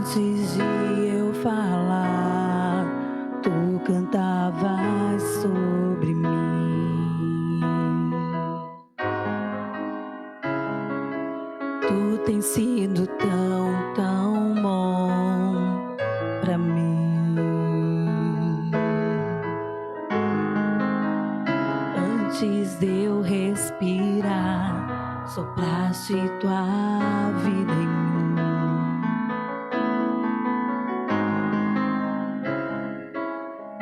Antes de eu falar, tu cantavas sobre mim. Tu tens sido tão, tão bom pra mim. Antes de eu respirar, sopraste tua vida em mim.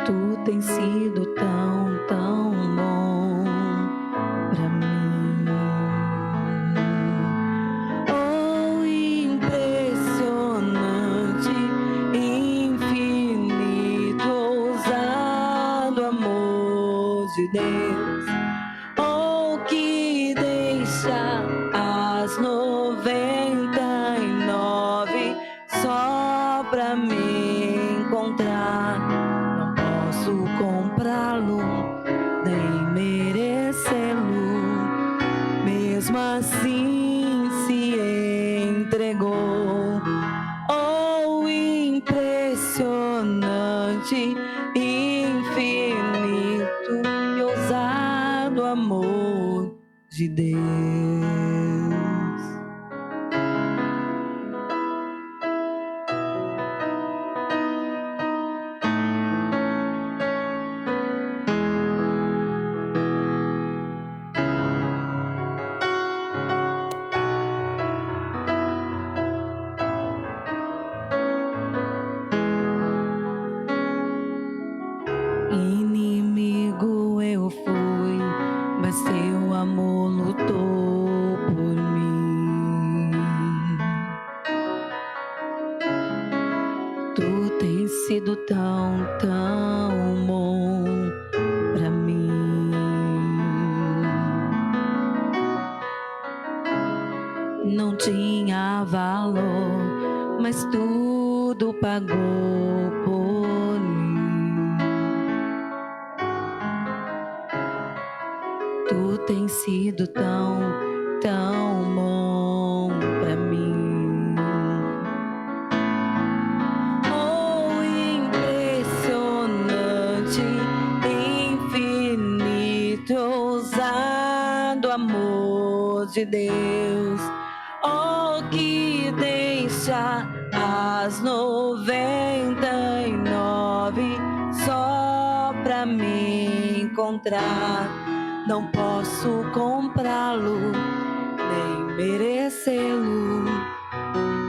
Tu tens sido tão, tão bom pra mim. Oh, impressionante, infinito, ousado amor de Deus. Oh, que deixa as 99 só pra me encontrar. Não posso comprá-lo, nem merecê-lo. Mesmo assim se entregou. Oh, impressionante, infinito e ousado amor de Deus. Inimigo eu fui, mas teu amor lutou por mim. Tu tens sido tão, tão bom pra mim. Não tinha valor, mas tudo pagou por mim. Tu tens sido tão, tão bom pra mim. Oh, impressionante, infinito, ousado amor de Deus. Oh, que deixa as 99 só pra me encontrar. Não posso comprá-lo, nem merecê-lo.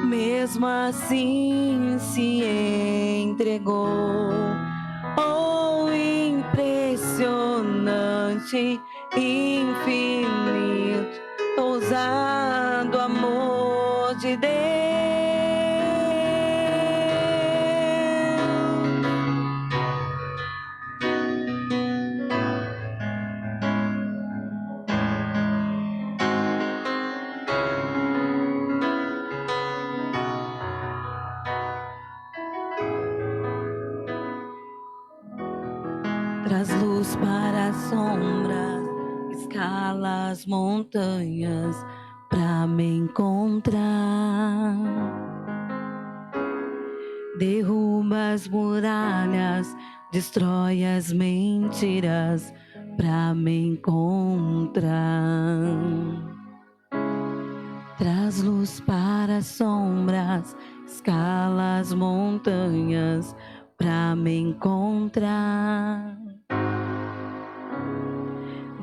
Mesmo assim se entregou. Oh, impressionante, infinito, ousado amor de Deus. Traz luz para as sombras, escala as montanhas pra me encontrar. Derruba as muralhas, destrói as mentiras pra me encontrar. Traz luz para as sombras, escala as montanhas pra me encontrar.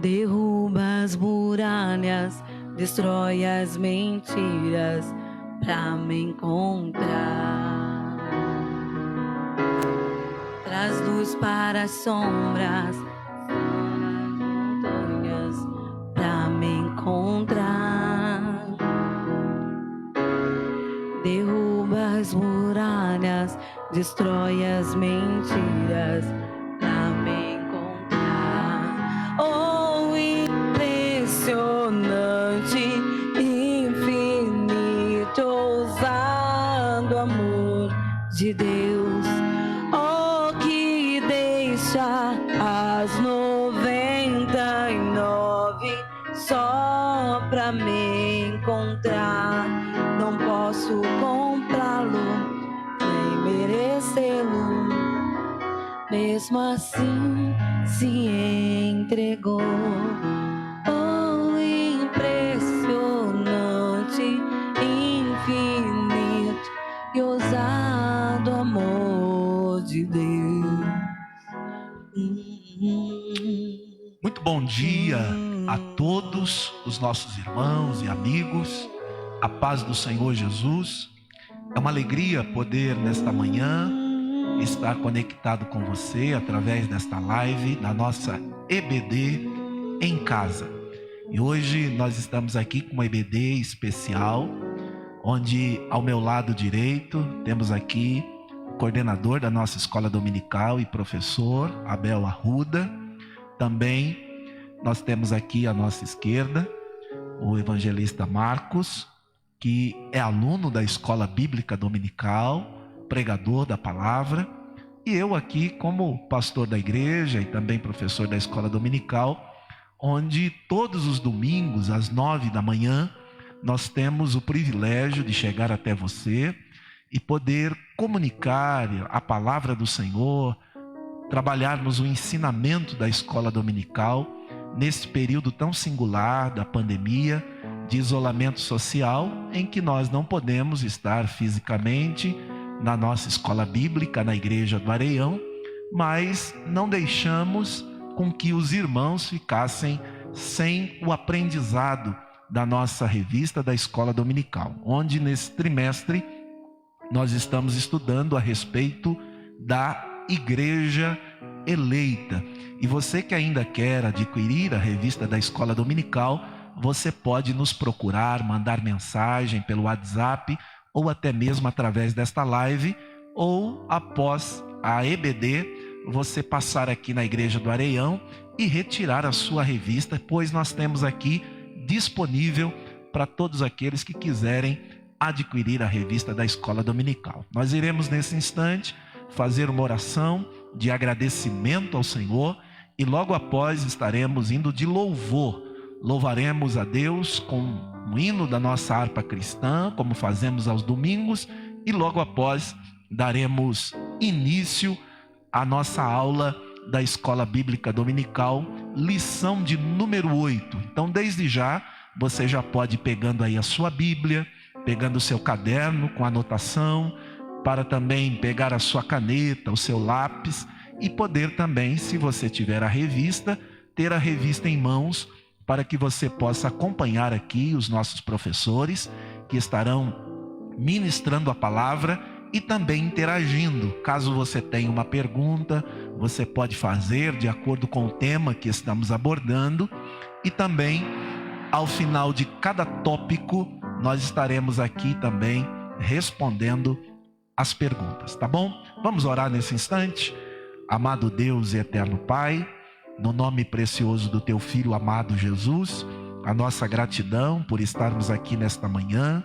Derruba as muralhas, destrói as mentiras pra me encontrar. Traz luz para as sombras, montanhas pra me encontrar. Derruba as muralhas, destrói as mentiras pra me encontrar. Oh, impressionante, infinito, ousado amor de Deus. Oh, que deixa as 99 só pra me encontrar. Não posso comprá-lo, merecê-lo, mesmo assim se entregou. Oh, impressionante, infinito e ousado amor de Deus. Muito bom dia a todos os nossos irmãos e amigos. A paz do Senhor Jesus. É uma alegria poder nesta manhã estar conectado com você através desta live da nossa EBD em casa. E hoje nós estamos aqui com uma EBD especial, onde ao meu lado direito temos aqui o coordenador da nossa escola dominical e professor Abel Arruda. Também nós temos aqui à nossa esquerda o evangelista Marcos, que é aluno da escola bíblica dominical, pregador da palavra, e eu aqui como pastor da igreja e também professor da escola dominical, onde todos os domingos às 9 da manhã nós temos o privilégio de chegar até você e poder comunicar a palavra do Senhor, trabalharmos o ensinamento da escola dominical nesse período tão singular da pandemia, de isolamento social, em que nós não podemos estar fisicamente na nossa escola bíblica, na igreja do Areião, mas não deixamos com que os irmãos ficassem sem o aprendizado da nossa revista da escola dominical, onde nesse trimestre nós estamos estudando a respeito da igreja eleita. E você que ainda quer adquirir a revista da escola dominical, você pode nos procurar, mandar mensagem pelo WhatsApp ou até mesmo através desta live, ou após a EBD, você passar aqui na igreja do Areião e retirar a sua revista, pois nós temos aqui disponível para todos aqueles que quiserem adquirir a revista da escola dominical. Nós iremos nesse instante fazer uma oração de agradecimento ao Senhor e logo após estaremos indo de louvor. Louvaremos a Deus com um hino da nossa harpa cristã, como fazemos aos domingos, e logo após daremos início à nossa aula da Escola Bíblica Dominical, lição de número 8. Então, desde já, você já pode ir pegando aí a sua Bíblia, pegando o seu caderno com anotação, para também pegar a sua caneta, o seu lápis, e poder também, se você tiver a revista, ter a revista em mãos, para que você possa acompanhar aqui os nossos professores que estarão ministrando a palavra e também interagindo. Caso você tenha uma pergunta, você pode fazer de acordo com o tema que estamos abordando, e também ao final de cada tópico nós estaremos aqui também respondendo as perguntas, tá bom? Vamos orar nesse instante. Amado Deus e eterno Pai, no nome precioso do Teu Filho amado Jesus, a nossa gratidão por estarmos aqui nesta manhã.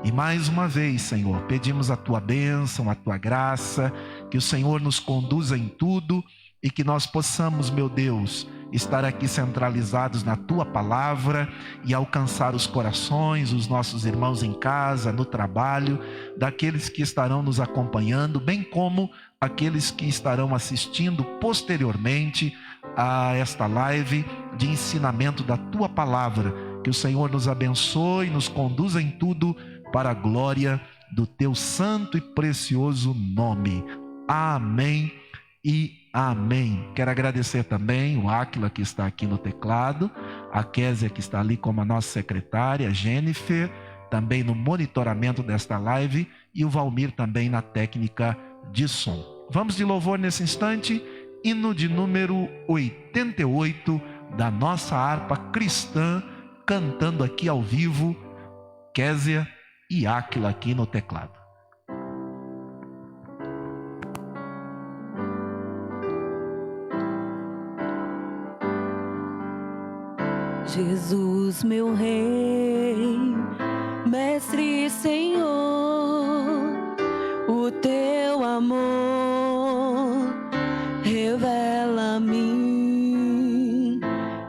E mais uma vez, Senhor, pedimos a Tua bênção, a Tua graça, que o Senhor nos conduza em tudo e que nós possamos, meu Deus, estar aqui centralizados na Tua palavra e alcançar os corações, os nossos irmãos em casa, no trabalho, daqueles que estarão nos acompanhando, bem como aqueles que estarão assistindo posteriormente a esta live de ensinamento da Tua palavra. Que o Senhor nos abençoe e nos conduza em tudo para a glória do Teu santo e precioso nome. Amém e amém. Quero agradecer também o Áquila, que está aqui no teclado, a Késia, que está ali como a nossa secretária, a Jennifer, também no monitoramento desta live, e o Valmir também na técnica de som. Vamos de louvor nesse instante, hino de número 88 da nossa harpa cristã, cantando aqui ao vivo, Késia e Áquila aqui no teclado. Jesus, meu Rei, Mestre e Senhor, o Teu amor revela a mim,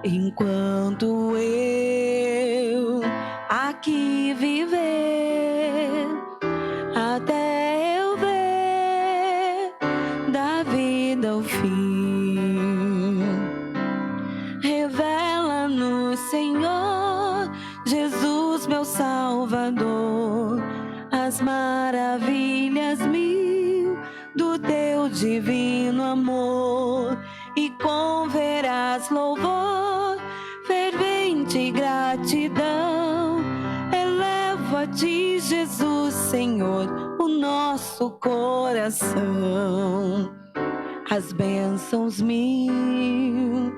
enquanto eu aqui viver, até eu ver Salvador, as maravilhas mil do teu divino amor, e com veraz louvor, fervente gratidão, elevo a ti, Jesus, Senhor, o nosso coração. As bênçãos mil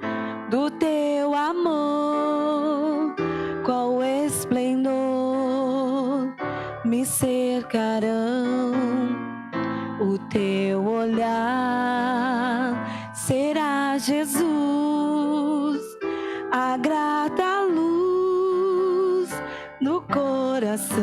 do teu amor, qual esplendor me cercarão. O teu olhar será, Jesus, a grata luz no coração.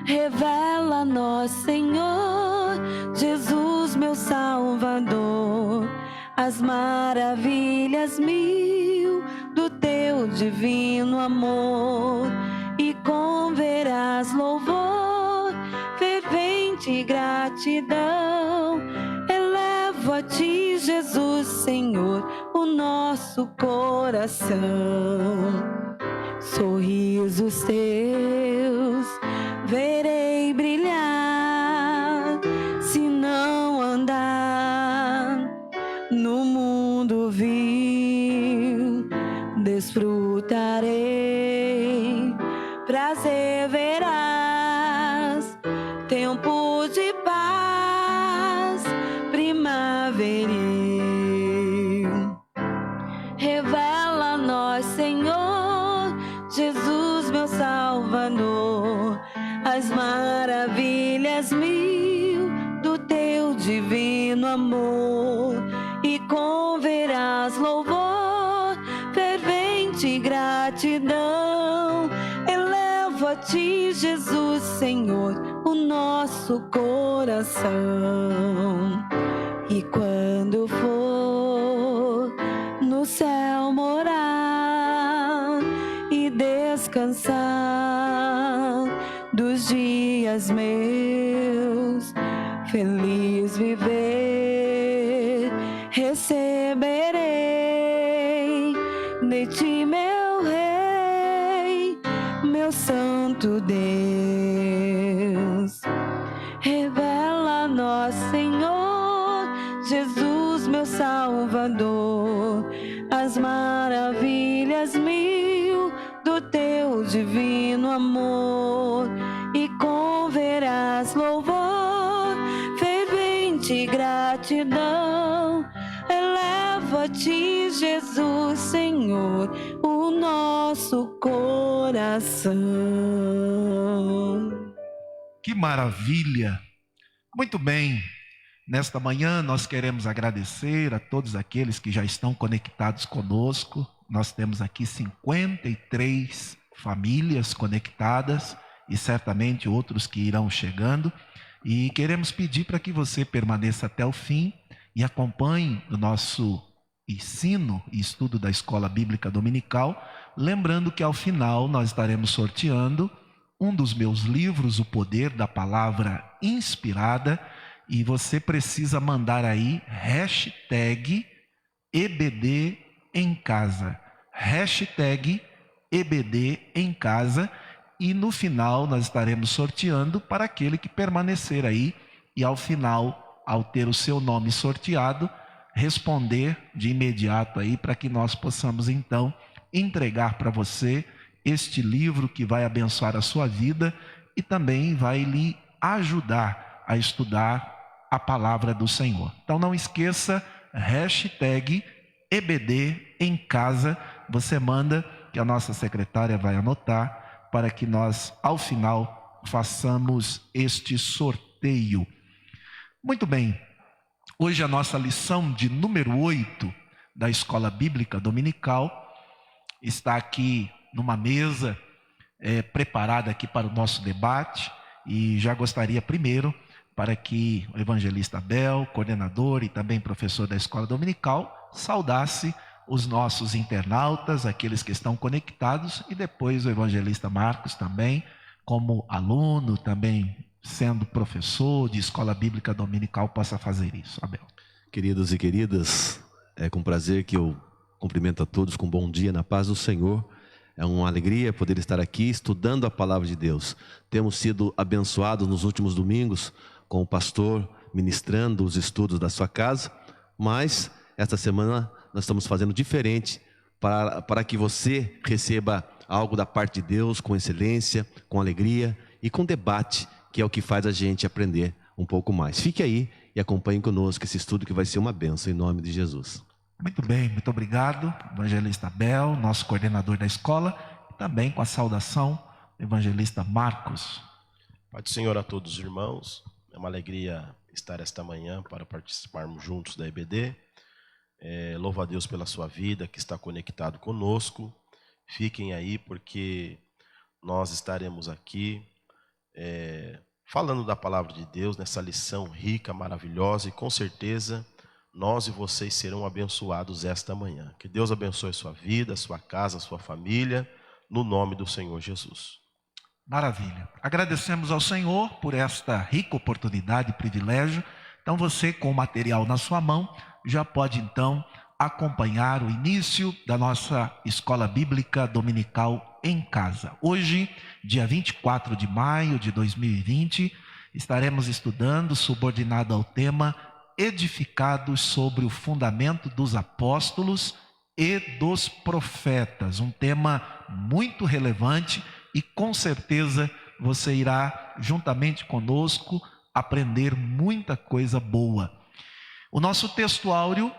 Revela-nos, Senhor, Jesus, meu Salvador, as maravilhas mil do teu divino amor, e com veraz louvor, fervente gratidão, elevo a ti, Jesus, Senhor, o nosso coração. Sorrisos teus verei brilhar, se não andar no mundo vil, desfrutarei, prazer verás, tempo de paz primaveril. Revela-nos, Senhor, Jesus, meu Salvador, as maravilhas mil do teu divino amor, e com veraz louvor, fervente gratidão, elevo a ti, Jesus, Senhor, o nosso coração. E quando for no céu morar e descansar dos dias meus, feliz viver, receberei de ti, meu Rei, meu Santo Deus. Revela-nos, Senhor, Jesus, meu Salvador, as maravilhas mil do teu divino amor, e com veraz louvor, fervente gratidão, elevo a ti, Jesus, Senhor, o nosso coração. Que maravilha! Muito bem, nesta manhã nós queremos agradecer a todos aqueles que já estão conectados conosco. Nós temos aqui 53 famílias conectadas e certamente outros que irão chegando. E queremos pedir para que você permaneça até o fim e acompanhe o nosso ensino e estudo da Escola Bíblica Dominical. Lembrando que ao final nós estaremos sorteando um dos meus livros, O Poder da Palavra Inspirada, e você precisa mandar aí hashtag EBD em casa, hashtag EBD em casa, e no final nós estaremos sorteando para aquele que permanecer aí e ao final, ao ter o seu nome sorteado, responder de imediato aí para que nós possamos então entregar para você este livro que vai abençoar a sua vida e também vai lhe ajudar a estudar a palavra do Senhor. Então não esqueça, hashtag EBD em casa, você manda que a nossa secretária vai anotar para que nós ao final façamos este sorteio. Muito bem, hoje a nossa lição de número 8 da Escola Bíblica Dominical está aqui numa mesa preparada aqui para o nosso debate, e já gostaria primeiro para que o evangelista Abel, coordenador e também professor da Escola Dominical, saudasse os nossos internautas, aqueles que estão conectados, e depois o evangelista Marcos também, como aluno, também sendo professor de Escola Bíblica Dominical, possa fazer isso. Abel. Queridos e queridas, é com prazer que eu cumprimento a todos com bom dia, na paz do Senhor. É uma alegria poder estar aqui estudando a palavra de Deus. Temos sido abençoados nos últimos domingos com o pastor ministrando os estudos da sua casa, mas esta semana nós estamos fazendo diferente para que você receba algo da parte de Deus com excelência, com alegria e com debate, que é o que faz a gente aprender um pouco mais. Fique aí e acompanhe conosco esse estudo que vai ser uma bênção em nome de Jesus. Muito bem, muito obrigado, evangelista Abel, nosso coordenador da escola, e também com a saudação, evangelista Marcos. Pai do Senhor a todos os irmãos, é uma alegria estar esta manhã para participarmos juntos da EBD. Louvo a Deus pela sua vida, que está conectado conosco. Fiquem aí porque nós estaremos aqui falando da palavra de Deus, nessa lição rica, maravilhosa, e com certeza nós e vocês serão abençoados esta manhã. Que Deus abençoe a sua vida, a sua casa, a sua família, no nome do Senhor Jesus. Maravilha. Agradecemos ao Senhor por esta rica oportunidade e privilégio. Então você, com o material na sua mão, já pode então acompanhar o início da nossa escola bíblica dominical em casa. Hoje, dia 24 de maio de 2020, estaremos estudando, subordinado ao tema edificados sobre o fundamento dos apóstolos e dos profetas. Um tema muito relevante e com certeza você irá, juntamente conosco, aprender muita coisa boa. O nosso texto áureo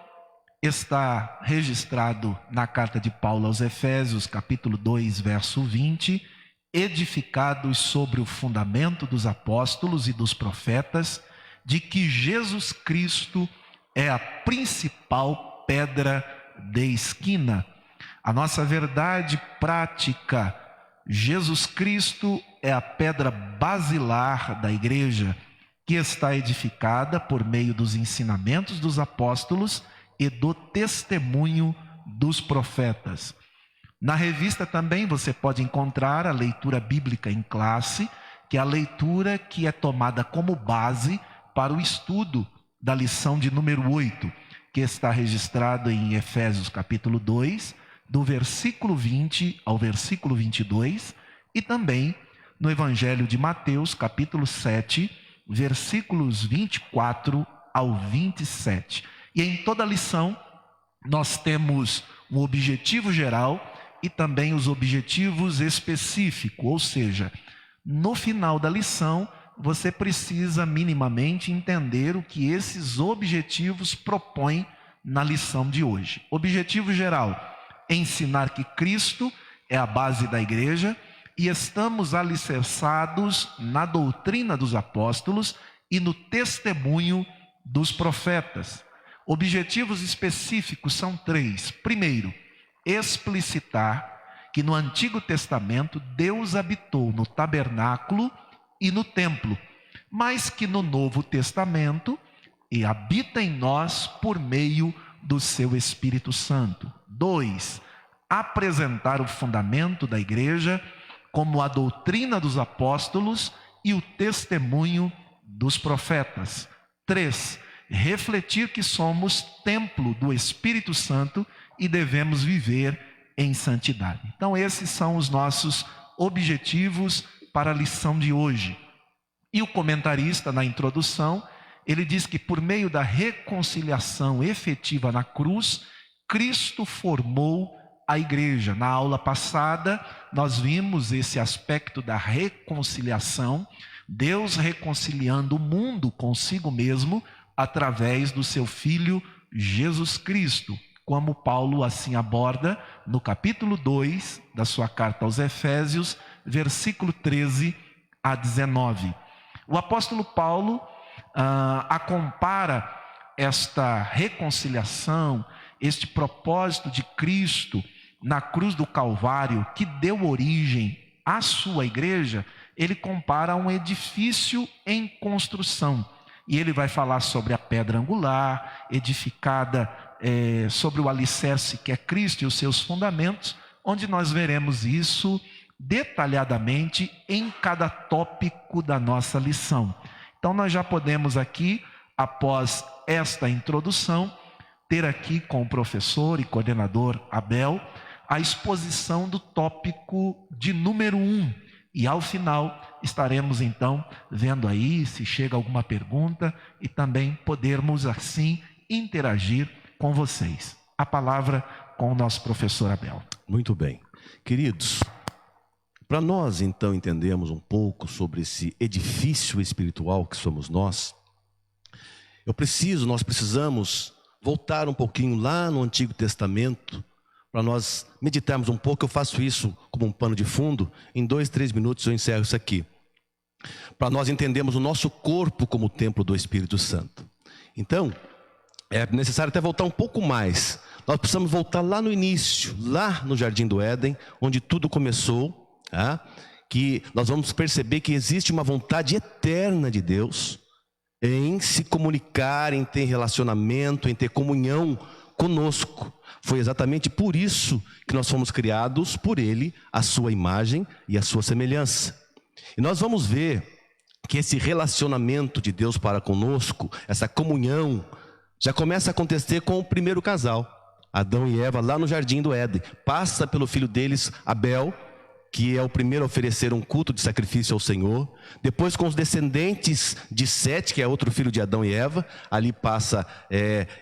está registrado na carta de Paulo aos Efésios, capítulo 2, verso 20, edificados sobre o fundamento dos apóstolos e dos profetas, de que Jesus Cristo é a principal pedra de esquina. A nossa verdade prática, Jesus Cristo é a pedra basilar da igreja, que está edificada por meio dos ensinamentos dos apóstolos e do testemunho dos profetas. Na revista também você pode encontrar a leitura bíblica em classe, que é a leitura que é tomada como base para o estudo da lição de número 8, que está registrado em Efésios capítulo 2, do versículo 20 ao versículo 22, e também no Evangelho de Mateus capítulo 7, versículos 24 ao 27. E em toda a lição nós temos um objetivo geral e também os objetivos específicos, ou seja, no final da lição você precisa minimamente entender o que esses objetivos propõem na lição de hoje. Objetivo geral: ensinar que Cristo é a base da igreja e estamos alicerçados na doutrina dos apóstolos e no testemunho dos profetas. Objetivos específicos são 3. Primeiro, explicitar que no Antigo Testamento Deus habitou no tabernáculo e no templo, mas que no Novo Testamento e habita em nós por meio do seu Espírito Santo. 2. Apresentar o fundamento da igreja como a doutrina dos apóstolos e o testemunho dos profetas. 3. Refletir que somos templo do Espírito Santo e devemos viver em santidade. Então esses são os nossos objetivos para a lição de hoje. E o comentarista, na introdução, ele diz que por meio da reconciliação efetiva na cruz, Cristo formou a igreja. Na aula passada, nós vimos esse aspecto da reconciliação, Deus reconciliando o mundo consigo mesmo através do seu Filho Jesus Cristo, como Paulo assim aborda no capítulo 2 da sua carta aos Efésios, versículo 13 a 19. O apóstolo Paulo compara esta reconciliação, este propósito de Cristo na cruz do Calvário, que deu origem à sua igreja, ele compara a um edifício em construção. E ele vai falar sobre a pedra angular, edificada sobre o alicerce que é Cristo e os seus fundamentos, onde nós veremos isso detalhadamente em cada tópico da nossa lição. Então nós já podemos aqui, após esta introdução, ter aqui com o professor e coordenador Abel a exposição do tópico de número 1. E ao final estaremos então vendo aí se chega alguma pergunta e também podermos assim interagir com vocês. A palavra com o nosso professor Abel. Muito bem. Queridos, para nós então entendermos um pouco sobre esse edifício espiritual que somos nós, nós precisamos voltar um pouquinho lá no Antigo Testamento, para nós meditarmos um pouco. Eu faço isso como um pano de fundo, em 2, 3 minutos eu encerro isso aqui. Para nós entendermos o nosso corpo como o templo do Espírito Santo. Então, é necessário até voltar um pouco mais. Nós precisamos voltar lá no início, lá no Jardim do Éden, onde tudo começou, que nós vamos perceber que existe uma vontade eterna de Deus em se comunicar, em ter relacionamento, em ter comunhão conosco. Foi exatamente por isso que nós fomos criados por Ele, a sua imagem e a sua semelhança. E nós vamos ver que esse relacionamento de Deus para conosco, essa comunhão, já começa a acontecer com o primeiro casal, Adão e Eva, lá no Jardim do Éden. Passa pelo filho deles, Abel, que é o primeiro a oferecer um culto de sacrifício ao Senhor. Depois com os descendentes de Sete, que é outro filho de Adão e Eva. Ali passa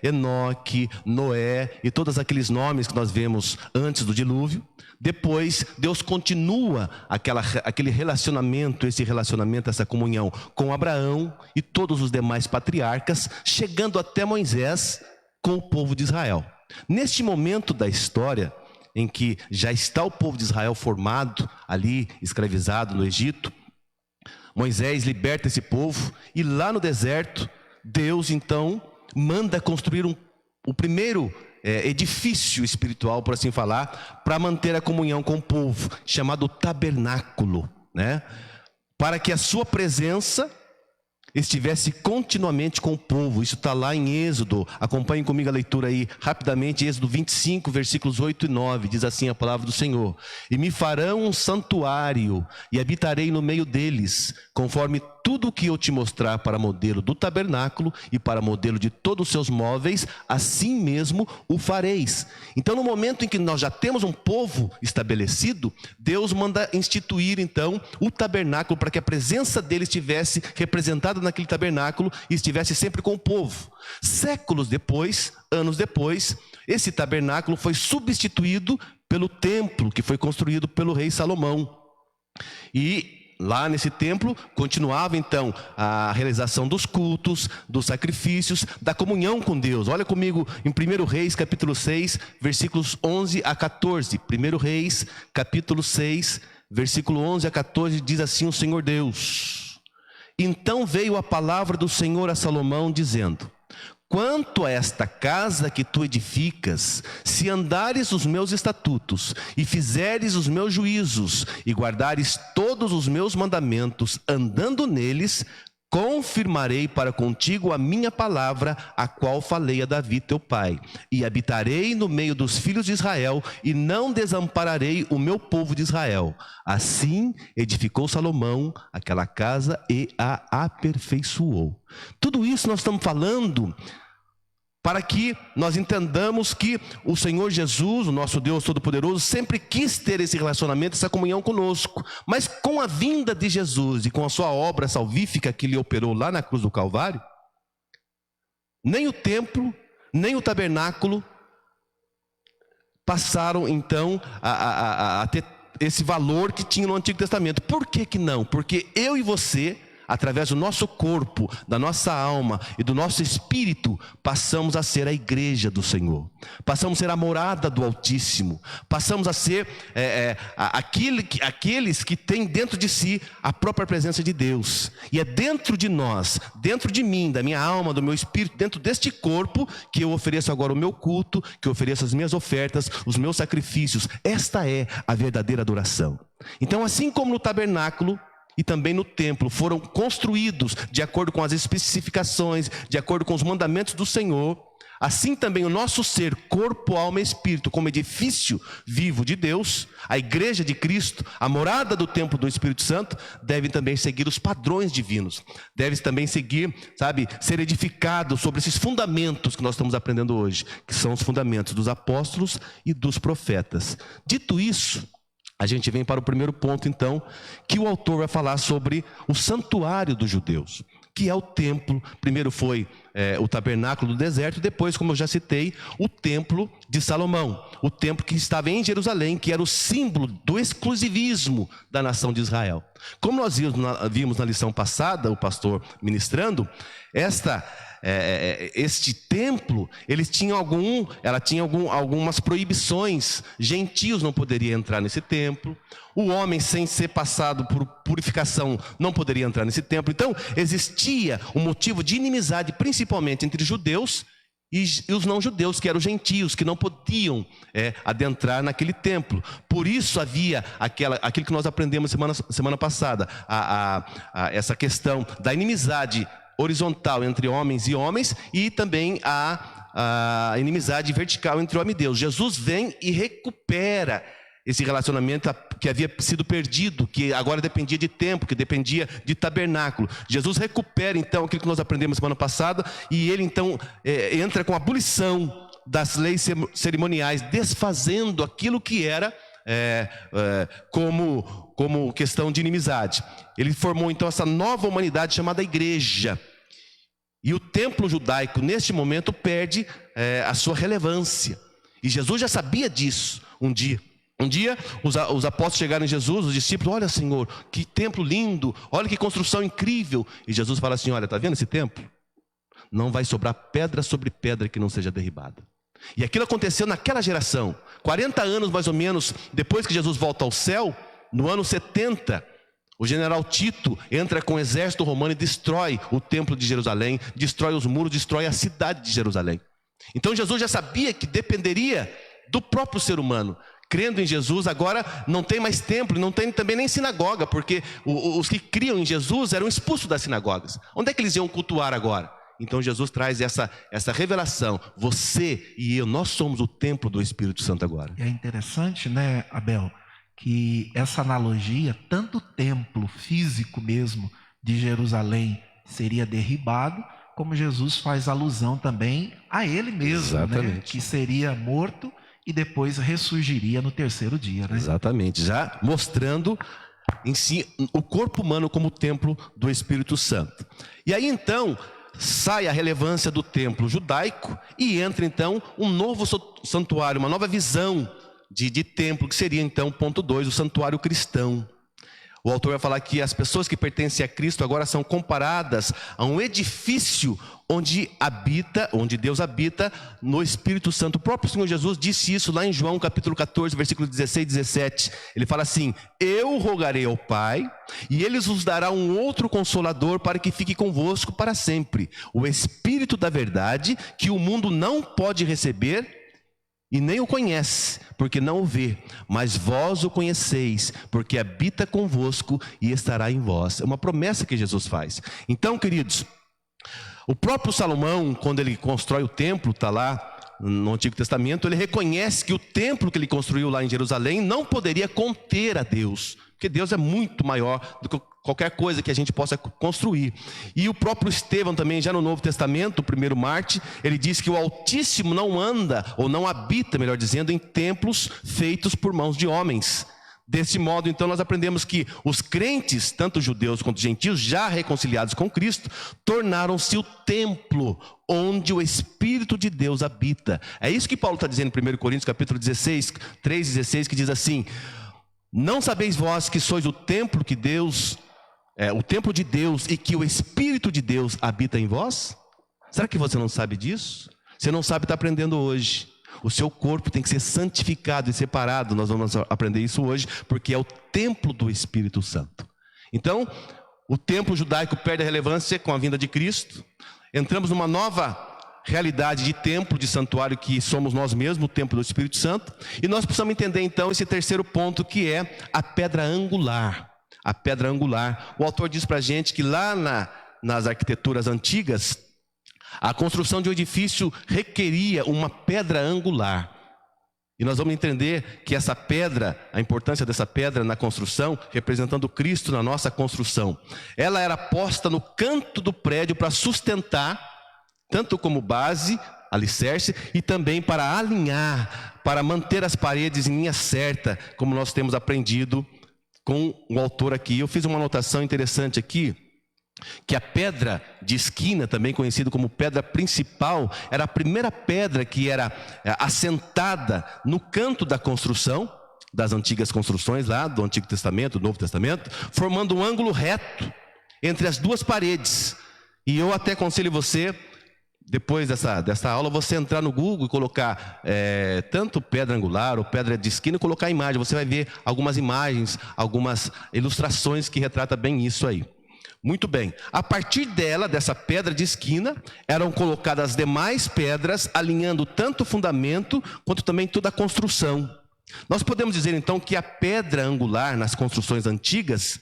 Enoque, Noé e todos aqueles nomes que nós vemos antes do dilúvio. Depois Deus continua aquele relacionamento, essa comunhão com Abraão e todos os demais patriarcas, chegando até Moisés com o povo de Israel. Neste momento da história, em que já está o povo de Israel formado ali, escravizado no Egito, Moisés liberta esse povo e lá no deserto, Deus então manda construir o primeiro edifício espiritual, por assim falar, para manter a comunhão com o povo, chamado tabernáculo, né? Para que a sua presença estivesse continuamente com o povo. Isso está lá em Êxodo. Acompanhem comigo a leitura aí rapidamente. Êxodo 25, versículos 8 e 9. Diz assim a palavra do Senhor: E me farão um santuário, e habitarei no meio deles, conforme tudo o que eu te mostrar para modelo do tabernáculo e para modelo de todos os seus móveis, assim mesmo o fareis. Então, no momento em que nós já temos um povo estabelecido, Deus manda instituir então o tabernáculo, para que a presença dele estivesse representada naquele tabernáculo e estivesse sempre com o povo. Séculos depois, anos depois, esse tabernáculo foi substituído pelo templo que foi construído pelo rei Salomão. E lá nesse templo continuava então a realização dos cultos, dos sacrifícios, da comunhão com Deus. Olha comigo em 1 Reis capítulo 6, versículos 11 a 14. 1 Reis capítulo 6, versículo 11 a 14, diz assim o Senhor Deus: Então veio a palavra do Senhor a Salomão dizendo: Quanto a esta casa que tu edificas, se andares os meus estatutos, e fizeres os meus juízos, e guardares todos os meus mandamentos, andando neles, confirmarei para contigo a minha palavra, a qual falei a Davi teu pai. E habitarei no meio dos filhos de Israel, e não desampararei o meu povo de Israel. Assim edificou Salomão aquela casa e a aperfeiçoou. Tudo isso nós estamos falando para que nós entendamos que o Senhor Jesus, o nosso Deus Todo-Poderoso, sempre quis ter esse relacionamento, essa comunhão conosco. Mas com a vinda de Jesus e com a sua obra salvífica que ele operou lá na cruz do Calvário, nem o templo, nem o tabernáculo passaram então a ter esse valor que tinha no Antigo Testamento. Por que que não? Porque eu e você, através do nosso corpo, da nossa alma e do nosso espírito, passamos a ser a igreja do Senhor. Passamos a ser a morada do Altíssimo. Passamos a ser aqueles que têm dentro de si a própria presença de Deus. E é dentro de nós, dentro de mim, da minha alma, do meu espírito, dentro deste corpo, que eu ofereço agora o meu culto, que eu ofereço as minhas ofertas, os meus sacrifícios. Esta é a verdadeira adoração. Então, assim como no tabernáculo e também no templo foram construídos de acordo com as especificações, de acordo com os mandamentos do Senhor, assim também o nosso ser, corpo, alma e espírito, como edifício vivo de Deus, a igreja de Cristo, a morada do templo do Espírito Santo, devem também seguir os padrões divinos. Deve também seguir, ser edificado sobre esses fundamentos que nós estamos aprendendo hoje, que são os fundamentos dos apóstolos e dos profetas. Dito isso, a gente vem para o primeiro ponto, então, que o autor vai falar sobre o santuário dos judeus, que é o templo. Primeiro foi o tabernáculo do deserto, depois, como eu já citei, o templo de Salomão, o templo que estava em Jerusalém, que era o símbolo do exclusivismo da nação de Israel. Como nós vimos na lição passada, o pastor ministrando, este templo, ela tinha algumas proibições. Gentios não poderiam entrar nesse templo, o homem sem ser passado por purificação não poderia entrar nesse templo. Então existia um motivo de inimizade, principalmente entre judeus e os não judeus, que eram gentios, que não podiam adentrar naquele templo. Por isso havia aquilo que nós aprendemos semana passada, essa questão da inimizade horizontal entre homens e homens, e também a inimizade vertical entre homem e Deus. Jesus vem e recupera esse relacionamento que havia sido perdido, que agora dependia de templo, que dependia de tabernáculo. Jesus recupera então aquilo que nós aprendemos semana passada, e ele então entra com a abolição das leis cerimoniais, desfazendo aquilo que era como questão de inimizade. Ele formou então essa nova humanidade chamada igreja. E o templo judaico neste momento perde a sua relevância. E Jesus já sabia disso um dia. Um dia os apóstolos chegaram em Jesus, os discípulos: olha, Senhor, que templo lindo, olha que construção incrível. E Jesus fala assim: olha, está vendo esse templo? Não vai sobrar pedra sobre pedra que não seja derribada. E aquilo aconteceu naquela geração. 40 anos mais ou menos depois que Jesus volta ao céu, no ano 70, o general Tito entra com o exército romano e destrói o templo de Jerusalém, destrói os muros, destrói a cidade de Jerusalém. Então Jesus já sabia que dependeria do próprio ser humano. Crendo em Jesus, agora não tem mais templo, não tem também nem sinagoga, porque os que criam em Jesus eram expulsos das sinagogas. Onde é que eles iam cultuar agora? Então Jesus traz essa revelação: você e eu, nós somos o templo do Espírito Santo agora. É interessante, né, Abel, que essa analogia, tanto o templo físico mesmo de Jerusalém seria derribado, como Jesus faz alusão também a ele mesmo, né, que seria morto e depois ressurgiria no terceiro dia, né? Exatamente, já mostrando em si o corpo humano como templo do Espírito Santo. E aí então sai a relevância do templo judaico e entra então um novo santuário, uma nova visão de templo, que seria então, ponto 2, o santuário cristão. O autor vai falar que as pessoas que pertencem a Cristo agora são comparadas a um edifício onde Deus habita no Espírito Santo. O próprio Senhor Jesus disse isso lá em João capítulo 14, versículos 16 e 17. Ele fala assim: eu rogarei ao Pai, e Ele vos dará um outro Consolador para que fique convosco para sempre, o Espírito da verdade, que o mundo não pode receber e nem o conhece, porque não o vê, mas vós o conheceis, porque habita convosco e estará em vós. É uma promessa que Jesus faz. Então, queridos, o próprio Salomão, quando ele constrói o templo, está lá no Antigo Testamento, ele reconhece que o templo que ele construiu lá em Jerusalém não poderia conter a Deus, porque Deus é muito maior do que qualquer coisa que a gente possa construir. E o próprio Estevão também, já no Novo Testamento, o primeiro Marte, ele diz que o Altíssimo não anda, ou não habita, melhor dizendo, em templos feitos por mãos de homens. Desse modo, então, nós aprendemos que os crentes, tanto judeus quanto gentios, já reconciliados com Cristo, tornaram-se o templo onde o Espírito de Deus habita. É isso que Paulo está dizendo em 1 Coríntios capítulo 16, 3 e 16, que diz assim: não sabeis vós que sois o templo que Deus, o templo de Deus, e que o Espírito de Deus habita em vós? Será que você não sabe disso? Você não sabe, está aprendendo hoje. O seu corpo tem que ser santificado e separado. Nós vamos aprender isso hoje, porque é o templo do Espírito Santo. Então, o templo judaico perde a relevância com a vinda de Cristo. Entramos numa nova realidade de templo, de santuário, que somos nós mesmos, o templo do Espírito Santo. E nós precisamos entender então esse terceiro ponto, que é a pedra angular. A pedra angular. O autor diz para a gente que lá nas arquiteturas antigas, A construção de um edifício requeria uma pedra angular. E nós vamos entender que essa pedra, a importância dessa pedra na construção, representando Cristo na nossa construção, ela era posta no canto do prédio para sustentar, tanto como base, alicerce, e também para alinhar, para manter as paredes em linha certa, como nós temos aprendido com o autor aqui. Eu fiz uma anotação interessante aqui, que a pedra de esquina, também conhecida como pedra principal, era a primeira pedra que era assentada no canto da construção, das antigas construções lá, do Antigo Testamento, do Novo Testamento, formando um ângulo reto entre as duas paredes. E eu até aconselho você, depois dessa aula, você entrar no Google e colocar tanto pedra angular ou pedra de esquina e colocar a imagem. Você vai ver algumas imagens, algumas ilustrações que retratam bem isso aí. Muito bem, a partir dessa pedra de esquina, eram colocadas as demais pedras, alinhando tanto o fundamento, quanto também toda a construção. Nós podemos dizer então que a pedra angular nas construções antigas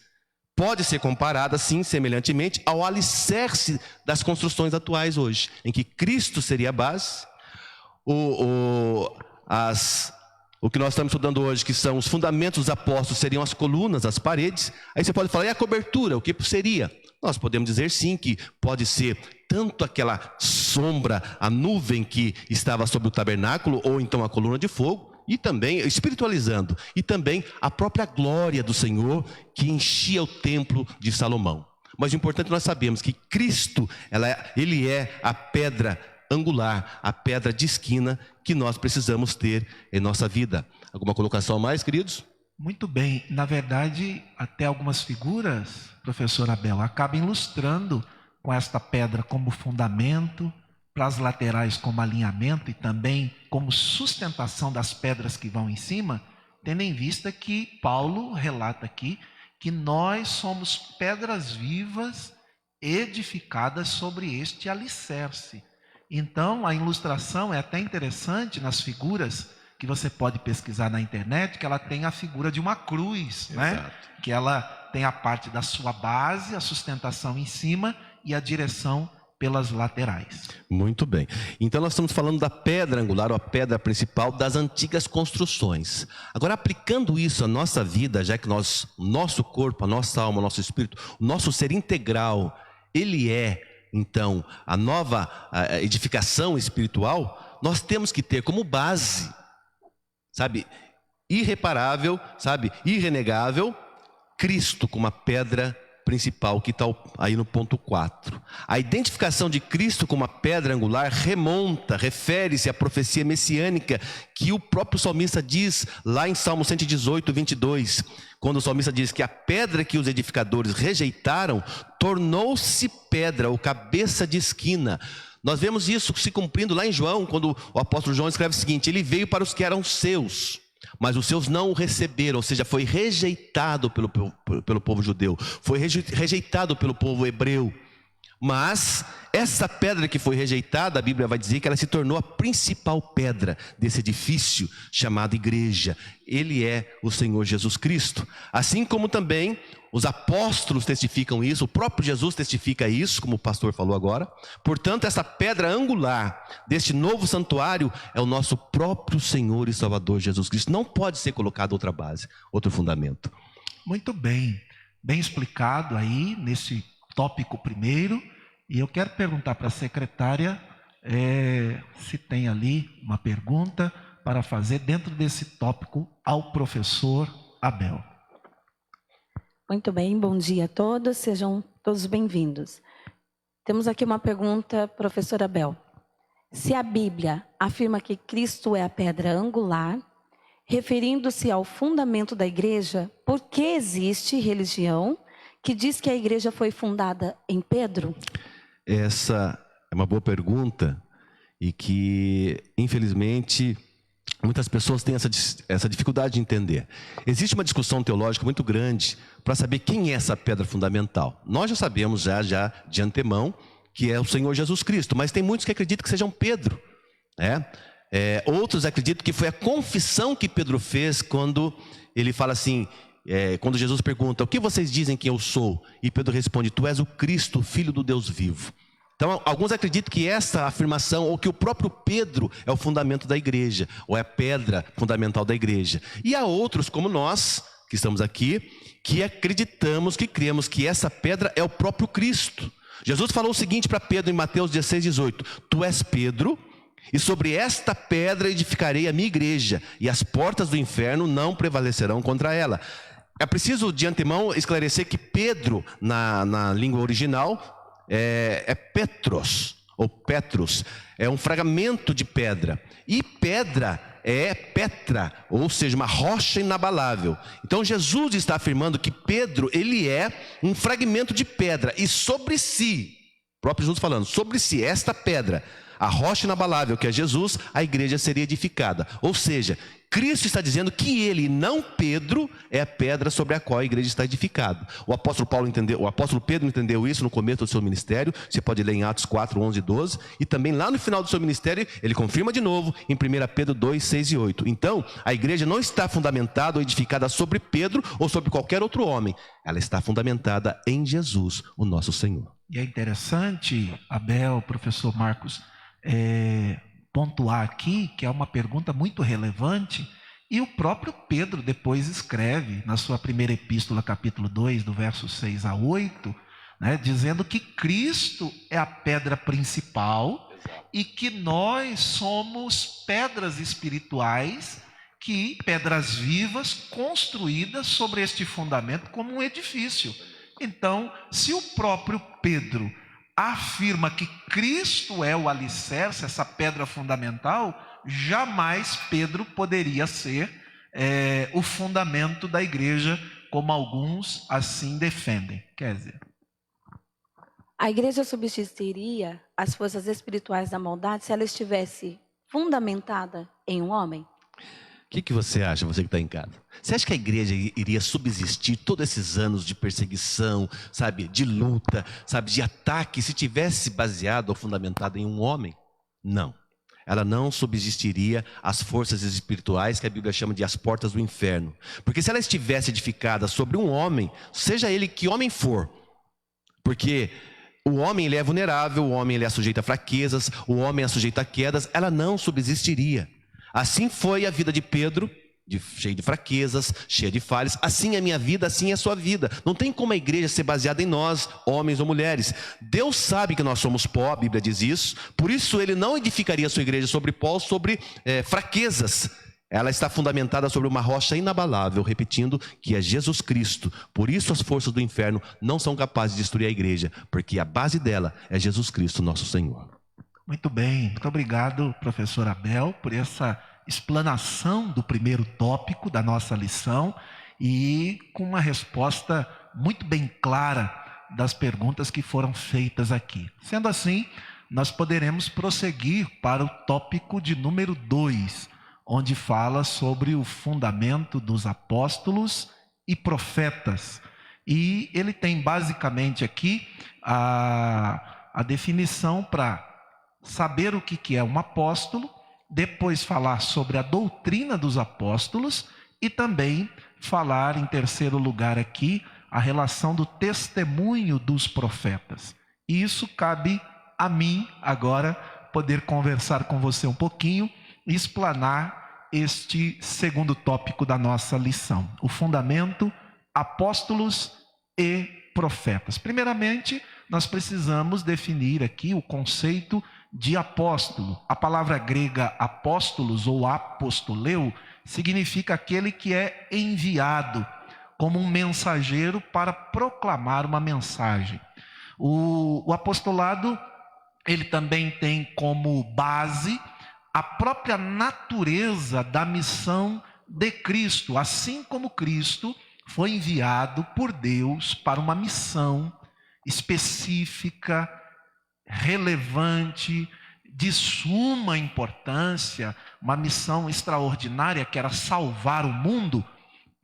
pode ser comparada, sim, semelhantemente, ao alicerce das construções atuais hoje, em que Cristo seria a base, o que nós estamos estudando hoje, que são os fundamentos dos apóstolos, seriam as colunas, as paredes. Aí você pode falar, e a cobertura, o que seria? Nós podemos dizer sim, que pode ser tanto aquela sombra, a nuvem que estava sobre o tabernáculo, ou então a coluna de fogo, e também, espiritualizando, e também a própria glória do Senhor, que enchia o templo de Salomão. Mas o importante, nós sabemos que Cristo, ele é a pedra angular, a pedra de esquina que nós precisamos ter em nossa vida. Alguma colocação a mais, queridos? Muito bem. Na verdade, até algumas figuras, professor Abel, acabam ilustrando com esta pedra como fundamento, para as laterais como alinhamento e também como sustentação das pedras que vão em cima, tendo em vista que Paulo relata aqui que nós somos pedras vivas edificadas sobre este alicerce. Então, a ilustração é até interessante nas figuras que você pode pesquisar na internet, que ela tem a figura de uma cruz, né? Que ela tem a parte da sua base, a sustentação em cima e a direção pelas laterais. Muito bem. Então nós estamos falando da pedra angular, ou a pedra principal das antigas construções. Agora, aplicando isso à nossa vida, já que nosso corpo, a nossa alma, o nosso espírito, o nosso ser integral, ele é, então, a nova edificação espiritual, nós temos que ter como base, sabe, irreparável, sabe, irrenegável, Cristo como a pedra principal, que está aí no ponto 4. A identificação de Cristo como a pedra angular refere-se à profecia messiânica que o próprio salmista diz lá em Salmo 118, 22, quando o salmista diz que a pedra que os edificadores rejeitaram tornou-se pedra, ou cabeça de esquina. Nós vemos isso se cumprindo lá em João, quando o apóstolo João escreve o seguinte: ele veio para os que eram seus, mas os seus não o receberam, ou seja, foi rejeitado pelo povo judeu, foi rejeitado pelo povo hebreu. Mas essa pedra que foi rejeitada, a Bíblia vai dizer que ela se tornou a principal pedra desse edifício chamado igreja. Ele é o Senhor Jesus Cristo. Assim como também os apóstolos testificam isso, o próprio Jesus testifica isso, como o pastor falou agora. Portanto, essa pedra angular deste novo santuário é o nosso próprio Senhor e Salvador Jesus Cristo. Não pode ser colocado outra base, outro fundamento. Muito bem, bem explicado aí nesse tópico primeiro. E eu quero perguntar para a secretária se tem ali uma pergunta para fazer dentro desse tópico ao professor Abel. Muito bem, bom dia a todos, sejam todos bem-vindos. Temos aqui uma pergunta, professor Abel. Se a Bíblia afirma que Cristo é a pedra angular, referindo-se ao fundamento da igreja, por que existe religião que diz que a igreja foi fundada em Pedro? Essa é uma boa pergunta e que, infelizmente, muitas pessoas têm essa dificuldade de entender. Existe uma discussão teológica muito grande para saber quem é essa pedra fundamental. Nós já sabemos já de antemão que é o Senhor Jesus Cristo, mas tem muitos que acreditam que sejam Pedro, né? Outros acreditam que foi a confissão que Pedro fez quando ele fala assim, quando Jesus pergunta: o que vocês dizem que eu sou? E Pedro responde: tu és o Cristo, filho do Deus vivo. Então, alguns acreditam que essa afirmação, ou que o próprio Pedro é o fundamento da igreja, ou é a pedra fundamental da igreja. E há outros, como nós, que estamos aqui, que acreditamos, que cremos que essa pedra é o próprio Cristo. Jesus falou o seguinte para Pedro em Mateus 16:18: Tu és Pedro, e sobre esta pedra edificarei a minha igreja, e as portas do inferno não prevalecerão contra ela. É preciso de antemão esclarecer que Pedro, na língua original, é Petros, ou Petrus, é um fragmento de pedra. E pedra é Petra, ou seja, uma rocha inabalável. Então Jesus está afirmando que Pedro, ele é um fragmento de pedra, e sobre si, o próprio Jesus falando, sobre si, esta pedra, a rocha inabalável que é Jesus, a igreja seria edificada. Ou seja, Cristo está dizendo que ele, não Pedro, é a pedra sobre a qual a igreja está edificada. O apóstolo Pedro entendeu isso no começo do seu ministério. Você pode ler em Atos 4, 11 e 12. E também lá no final do seu ministério, ele confirma de novo em 1 Pedro 2, 6 e 8. Então, a igreja não está fundamentada ou edificada sobre Pedro ou sobre qualquer outro homem. Ela está fundamentada em Jesus, o nosso Senhor. E é interessante, Abel, professor Marcos, pontuar aqui que é uma pergunta muito relevante, e o próprio Pedro depois escreve na sua primeira epístola, capítulo 2, do verso 6 a 8, né, dizendo que Cristo é a pedra principal e que nós somos pedras espirituais, pedras vivas construídas sobre este fundamento como um edifício. Então, se o próprio Pedro afirma que Cristo é o alicerce, essa pedra fundamental, jamais Pedro poderia ser o fundamento da igreja, como alguns assim defendem. Quer dizer, a igreja subsistiria as forças espirituais da maldade se ela estivesse fundamentada em um homem? O que você acha, você que está em casa? Você acha que a igreja iria subsistir todos esses anos de perseguição, sabe, de luta, sabe, de ataque, se tivesse baseado ou fundamentado em um homem? Não. Ela não subsistiria às forças espirituais que a Bíblia chama de as portas do inferno. Porque se ela estivesse edificada sobre um homem, seja ele que homem for, porque o homem ele é vulnerável, o homem ele é sujeito a fraquezas, o homem é sujeito a quedas, ela não subsistiria. Assim foi a vida de Pedro, cheia de fraquezas, cheia de falhas. Assim é a minha vida, assim é a sua vida. Não tem como a igreja ser baseada em nós, homens ou mulheres. Deus sabe que nós somos pó, a Bíblia diz isso. Por isso ele não edificaria a sua igreja sobre pó, sobre fraquezas. Ela está fundamentada sobre uma rocha inabalável, repetindo que é Jesus Cristo. Por isso as forças do inferno não são capazes de destruir a igreja, porque a base dela é Jesus Cristo, nosso Senhor. muito bem, muito obrigado, professor Abel, por essa explanação do primeiro tópico da nossa lição e com uma resposta muito bem clara das perguntas que foram feitas aqui. Sendo assim, nós poderemos prosseguir para o tópico de número 2, onde fala sobre o fundamento dos apóstolos e profetas. E ele tem basicamente aqui a definição para saber o que é um apóstolo, depois falar sobre a doutrina dos apóstolos e também falar, em terceiro lugar aqui, a relação do testemunho dos profetas. E isso cabe a mim agora poder conversar com você um pouquinho e explanar este segundo tópico da nossa lição, o fundamento, apóstolos e profetas. Primeiramente, nós precisamos definir aqui o conceito de apóstolo. A palavra grega apóstolos ou apostoleu significa aquele que é enviado como um mensageiro para proclamar uma mensagem. O apostolado, ele também tem como base a própria natureza da missão de Cristo, assim como Cristo foi enviado por Deus para uma missão específica, relevante, de suma importância, uma missão extraordinária que era salvar o mundo.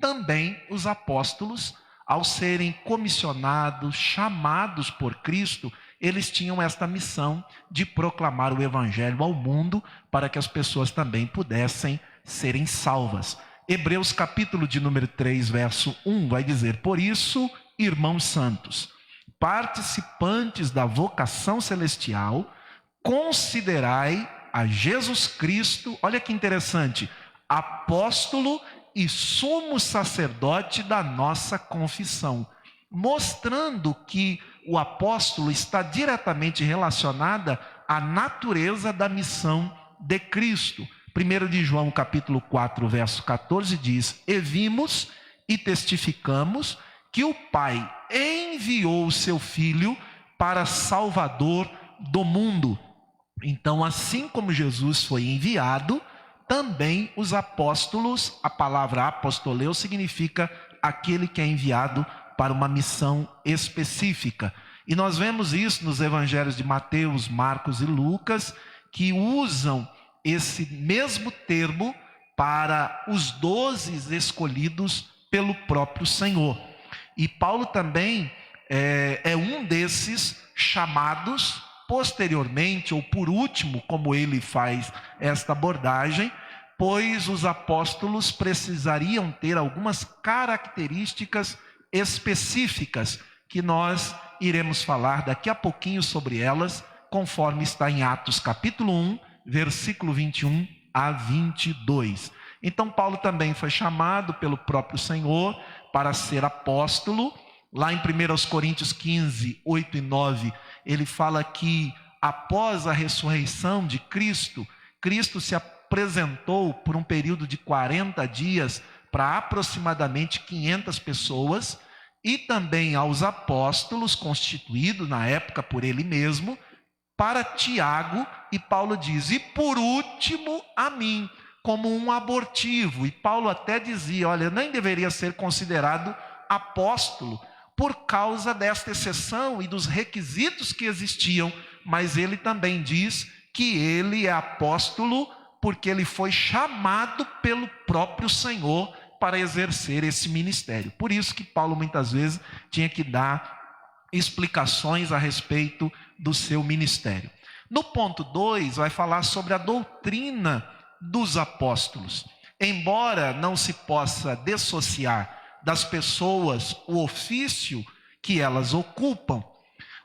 Também os apóstolos, ao serem comissionados, chamados por Cristo, eles tinham esta missão de proclamar o evangelho ao mundo para que as pessoas também pudessem serem salvas. Hebreus capítulo de número 3, verso 1 vai dizer: por isso, irmãos santos, participantes da vocação celestial, considerai a Jesus Cristo, olha que interessante, apóstolo e sumo sacerdote da nossa confissão, mostrando que o apóstolo está diretamente relacionada à natureza da missão de Cristo. 1 de João capítulo 4, verso 14 diz: e vimos e testificamos que o Pai enviou o seu Filho para Salvador do mundo. Então, assim como Jesus foi enviado, também os apóstolos, a palavra apostoleu significa aquele que é enviado para uma missão específica. E nós vemos isso nos evangelhos de Mateus, Marcos e Lucas, que usam esse mesmo termo para os 12 escolhidos pelo próprio Senhor. E Paulo também é um desses chamados posteriormente, ou por último, como ele faz esta abordagem, pois os apóstolos precisariam ter algumas características específicas, que nós iremos falar daqui a pouquinho sobre elas, conforme está em Atos capítulo 1, versículo 21 a 22. Então Paulo também foi chamado pelo próprio Senhor para ser apóstolo. Lá em 1 Coríntios 15, 8 e 9, ele fala que após a ressurreição de Cristo, Cristo se apresentou por um período de 40 dias para aproximadamente 500 pessoas, e também aos apóstolos, constituídos na época por ele mesmo, para Tiago, e Paulo diz, e por último a mim, como um abortivo. E Paulo até dizia, olha, eu nem deveria ser considerado apóstolo, por causa desta exceção e dos requisitos que existiam, mas ele também diz que ele é apóstolo porque ele foi chamado pelo próprio Senhor para exercer esse ministério. Por isso que Paulo muitas vezes tinha que dar explicações a respeito do seu ministério. No ponto 2, vai falar sobre a doutrina dos apóstolos. Embora não se possa dissociar das pessoas o ofício que elas ocupam,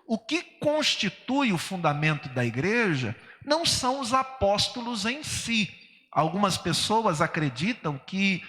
o que constitui o fundamento da igreja não são os apóstolos em si. Algumas pessoas acreditam que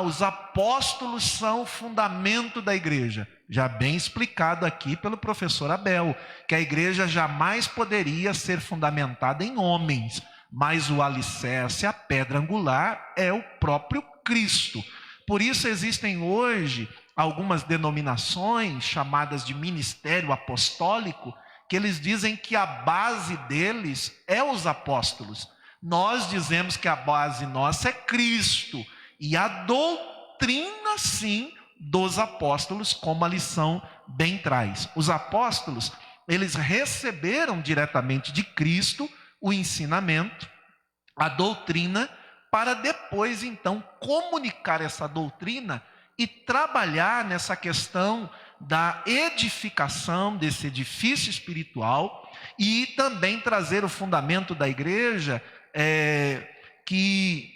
os apóstolos são o fundamento da igreja. Já bem explicado aqui pelo professor Abel, que a igreja jamais poderia ser fundamentada em homens, mas o alicerce, a pedra angular, é o próprio Cristo. Por isso existem hoje algumas denominações chamadas de ministério apostólico, que eles dizem que a base deles é os apóstolos. Nós dizemos que a base nossa é Cristo, e a doutrina sim dos apóstolos, como a lição bem traz. Os apóstolos, eles receberam diretamente de Cristo o ensinamento, a doutrina, para depois então comunicar essa doutrina e trabalhar nessa questão da edificação desse edifício espiritual, e também trazer o fundamento da igreja, que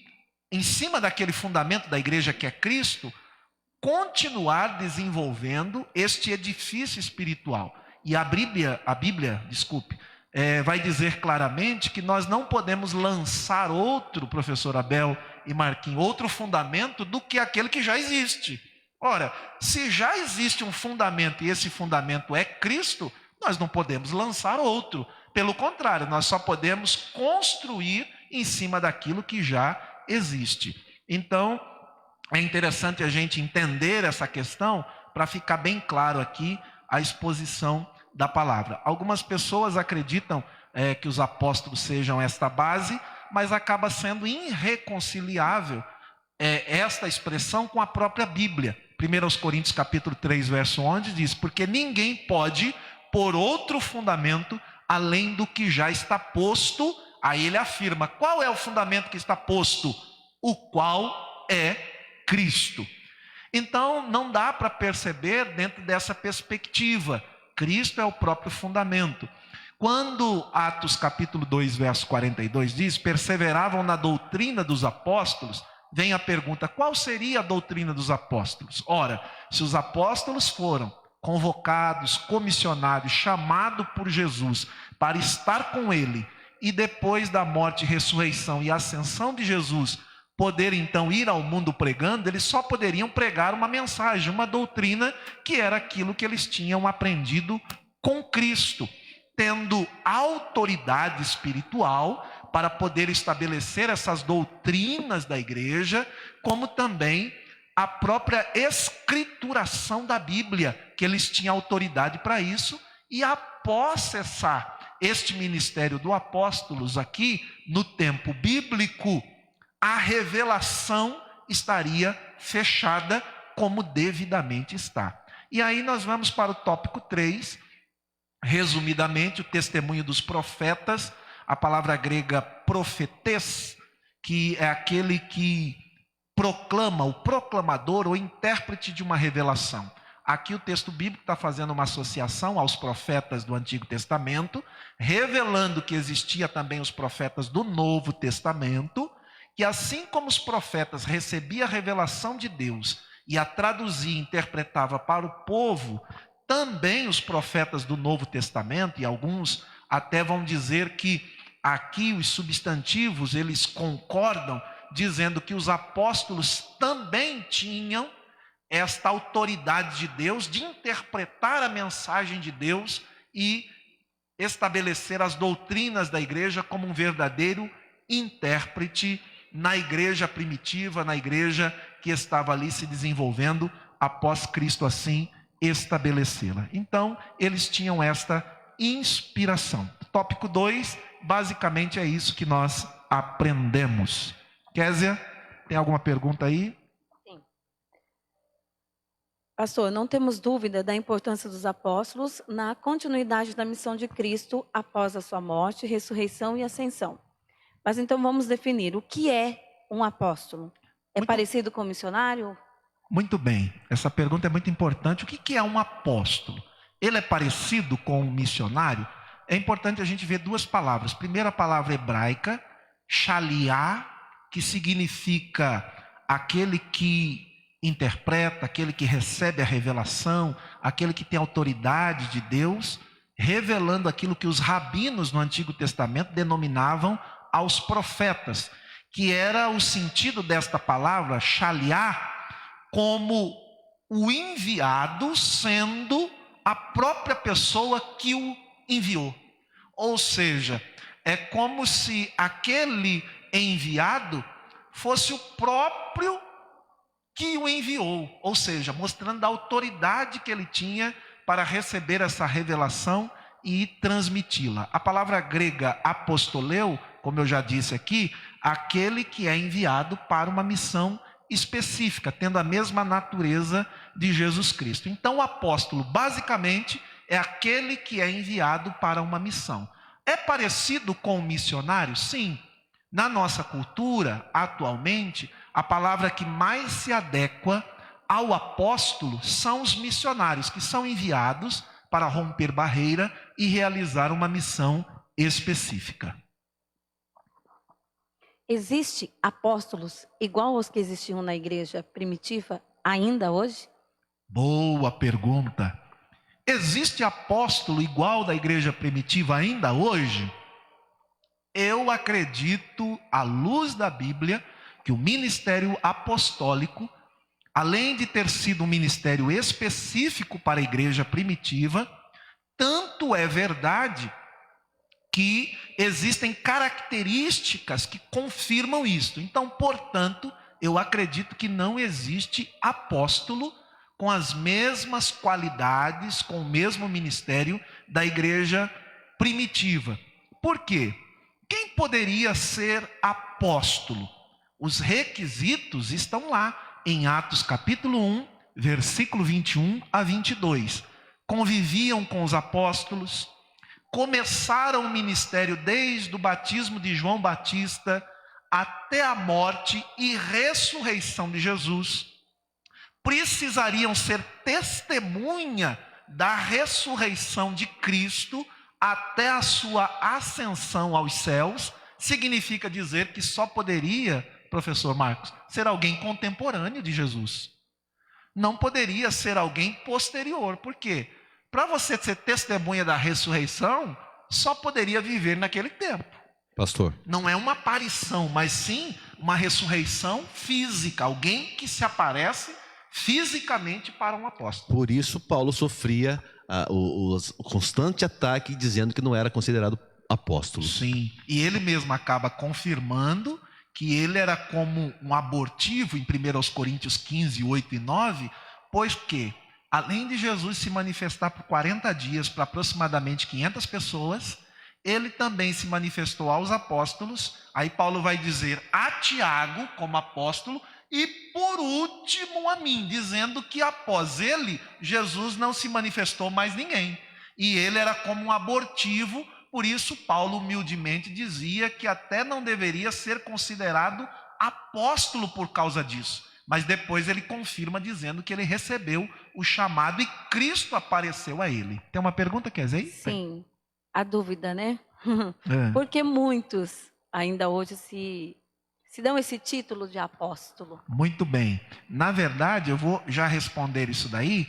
em cima daquele fundamento da igreja que é Cristo, continuar desenvolvendo este edifício espiritual. E a Bíblia, vai dizer claramente que nós não podemos lançar outro, professor Abel e Marquinhos, outro fundamento do que aquele que já existe. Ora, se já existe um fundamento e esse fundamento é Cristo, nós não podemos lançar outro. Pelo contrário, nós só podemos construir em cima daquilo que já existe. Então, é interessante a gente entender essa questão para ficar bem claro aqui a exposição da palavra. Algumas pessoas acreditam que os apóstolos sejam esta base, mas acaba sendo irreconciliável esta expressão com a própria Bíblia. 1 Coríntios capítulo 3, verso 11 diz, porque ninguém pode pôr outro fundamento além do que já está posto. Aí ele afirma, qual é o fundamento que está posto? O qual é Cristo. Então não dá para perceber dentro dessa perspectiva. Cristo é o próprio fundamento. Quando Atos capítulo 2, verso 42 diz, perseveravam na doutrina dos apóstolos, vem a pergunta, qual seria a doutrina dos apóstolos? Ora, se os apóstolos foram convocados, comissionados, chamados por Jesus para estar com Ele, e depois da morte, ressurreição e ascensão de Jesus, poder então ir ao mundo pregando, eles só poderiam pregar uma mensagem, uma doutrina, que era aquilo que eles tinham aprendido com Cristo, tendo autoridade espiritual para poder estabelecer essas doutrinas da igreja, como também a própria escrituração da Bíblia, que eles tinham autoridade para isso, e após cessar este ministério do apóstolos aqui, no tempo bíblico, a revelação estaria fechada como devidamente está. E aí nós vamos para o tópico 3, resumidamente, o testemunho dos profetas, a palavra grega profetes, que é aquele que proclama, o proclamador, o intérprete de uma revelação. Aqui o texto bíblico está fazendo uma associação aos profetas do Antigo Testamento, revelando que existia também os profetas do Novo Testamento, que assim como os profetas recebiam a revelação de Deus e a traduzia e interpretava para o povo, também os profetas do Novo Testamento, e alguns até vão dizer que aqui os substantivos, eles concordam, dizendo que os apóstolos também tinham esta autoridade de Deus de interpretar a mensagem de Deus e estabelecer as doutrinas da igreja como um verdadeiro intérprete na igreja primitiva, na igreja que estava ali se desenvolvendo após Cristo assim estabelecê-la. Então, eles tinham esta inspiração. Tópico 2, basicamente é isso que nós aprendemos. Kézia, tem alguma pergunta aí? Sim. Pastor, não temos dúvida da importância dos apóstolos na continuidade da missão de Cristo após a sua morte, ressurreição e ascensão. Mas então vamos definir o que é um apóstolo. É parecido com um missionário? Muito bem, essa pergunta é muito importante. O que é um apóstolo? Ele é parecido com um missionário? É importante a gente ver duas palavras. Primeira palavra hebraica, shaliá, que significa aquele que interpreta, aquele que recebe a revelação, aquele que tem autoridade de Deus, revelando aquilo que os rabinos no Antigo Testamento denominavam aos profetas, que era o sentido desta palavra, shaliá, como o enviado sendo a própria pessoa que o enviou. Ou seja, é como se aquele enviado fosse o próprio que o enviou, ou seja, mostrando a autoridade que ele tinha para receber essa revelação e transmiti-la. A palavra grega apostoleu, como eu já disse aqui, aquele que é enviado para uma missão específica, tendo a mesma natureza de Jesus Cristo. Então, o apóstolo, basicamente, é aquele que é enviado para uma missão. É parecido com o missionário? Sim. Na nossa cultura, atualmente, a palavra que mais se adequa ao apóstolo são os missionários, que são enviados para romper barreira e realizar uma missão específica. Existe apóstolos igual aos que existiam na igreja primitiva ainda hoje? Boa pergunta. Existe apóstolo igual da igreja primitiva ainda hoje? Eu acredito, à luz da Bíblia, que o ministério apostólico, além de ter sido um ministério específico para a igreja primitiva, tanto é verdade que existem características que confirmam isso. Então, portanto, eu acredito que não existe apóstolo com as mesmas qualidades, com o mesmo ministério da igreja primitiva. Por quê? Quem poderia ser apóstolo? Os requisitos estão lá em Atos capítulo 1, versículo 21 a 22. Conviviam com os apóstolos, começaram o ministério desde o batismo de João Batista até a morte e ressurreição de Jesus. Precisariam ser testemunha da ressurreição de Cristo até a sua ascensão aos céus. Significa dizer que só poderia, professor Marcos, ser alguém contemporâneo de Jesus. não poderia ser alguém posterior. Por quê? Para você ser testemunha da ressurreição, só poderia viver naquele tempo. Pastor. Não é uma aparição, mas sim uma ressurreição física. Alguém que se aparece fisicamente para um apóstolo. Por isso Paulo sofria o constante ataque dizendo que não era considerado apóstolo. Sim, e ele mesmo acaba confirmando que ele era como um abortivo em 1 Coríntios 15, 8 e 9, pois que, além de Jesus se manifestar por 40 dias para aproximadamente 500 pessoas, ele também se manifestou aos apóstolos. Aí Paulo vai dizer a Tiago como apóstolo e por último a mim, dizendo que após ele, Jesus não se manifestou mais ninguém. E ele era como um abortivo, por isso Paulo humildemente dizia que até não deveria ser considerado apóstolo por causa disso. Mas depois ele confirma dizendo que ele recebeu o chamado e Cristo apareceu a ele. Tem uma pergunta, Kézia? Sim, a dúvida, né? É. Porque muitos ainda hoje se dão esse título de apóstolo. Muito bem. Na verdade, eu vou já responder isso daí,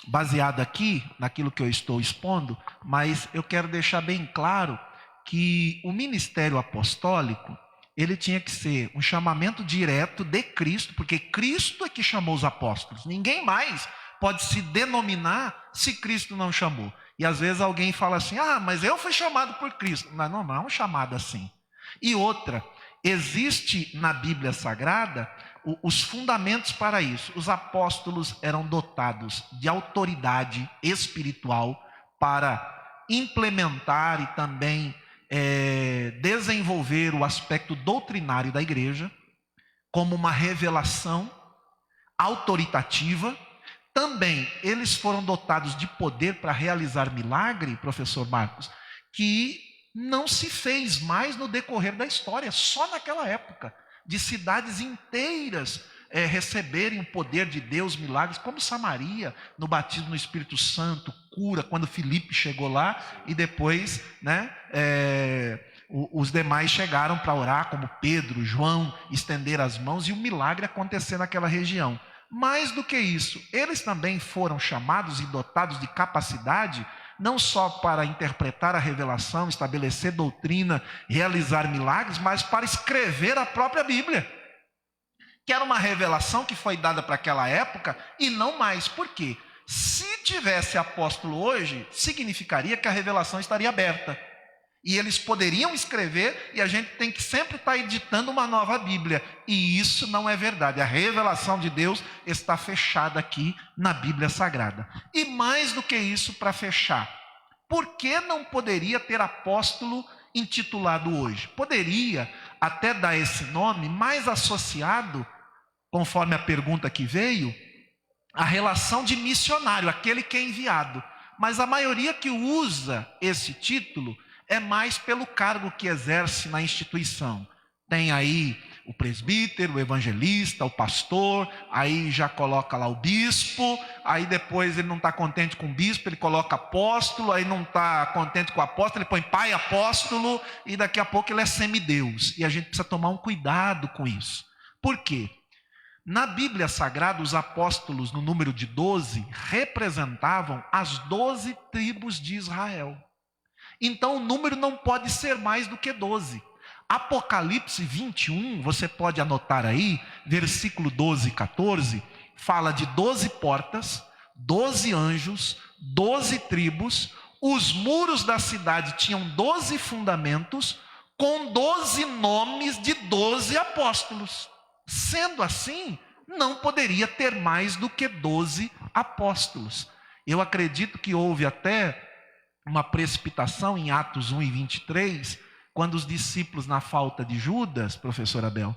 baseado aqui naquilo que eu estou expondo, mas eu quero deixar bem claro que o ministério apostólico, ele tinha que ser um chamamento direto de Cristo, porque Cristo é que chamou os apóstolos. Ninguém mais pode se denominar se Cristo não chamou. E às vezes alguém fala assim, mas eu fui chamado por Cristo. Não é um chamado assim. E outra, existe na Bíblia Sagrada os fundamentos para isso. Os apóstolos eram dotados de autoridade espiritual para implementar e também desenvolver o aspecto doutrinário da igreja, como uma revelação autoritativa. Também eles foram dotados de poder para realizar milagre, professor Marcos, que não se fez mais no decorrer da história, só naquela época, de cidades inteiras receberem o poder de Deus, milagres, como Samaria, no batismo no Espírito Santo, cura, quando Filipe chegou lá, e depois os demais chegaram para orar, como Pedro, João, estender as mãos, e o milagre acontecer naquela região. Mais do que isso, eles também foram chamados e dotados de capacidade, não só para interpretar a revelação, estabelecer doutrina, realizar milagres, mas para escrever a própria Bíblia, que era uma revelação que foi dada para aquela época e não mais. Por quê? Se tivesse apóstolo hoje, significaria que a revelação estaria aberta. E eles poderiam escrever, e a gente tem que sempre estar editando uma nova Bíblia. E isso não é verdade. A revelação de Deus está fechada aqui na Bíblia Sagrada. E mais do que isso, para fechar, por que não poderia ter apóstolo intitulado hoje? Poderia até dar esse nome mais associado, conforme a pergunta que veio, a relação de missionário, aquele que é enviado. Mas a maioria que usa esse título é mais pelo cargo que exerce na instituição. Tem aí o presbítero, o evangelista, o pastor, aí já coloca lá o bispo, aí depois ele não está contente com o bispo, ele coloca apóstolo, aí não está contente com o apóstolo, ele põe pai apóstolo, e daqui a pouco ele é semideus. E a gente precisa tomar um cuidado com isso. Por quê? Na Bíblia Sagrada, os apóstolos, no número de 12, representavam as 12 tribos de Israel. Então o número não pode ser mais do que 12. Apocalipse 21, você pode anotar aí, versículo 12 e 14, fala de 12 portas, 12 anjos, 12 tribos, os muros da cidade tinham 12 fundamentos, com 12 nomes de 12 apóstolos. Sendo assim, não poderia ter mais do que 12 apóstolos. Eu acredito que houve até uma precipitação em Atos 1 e 23, quando os discípulos, na falta de Judas, professor Abel,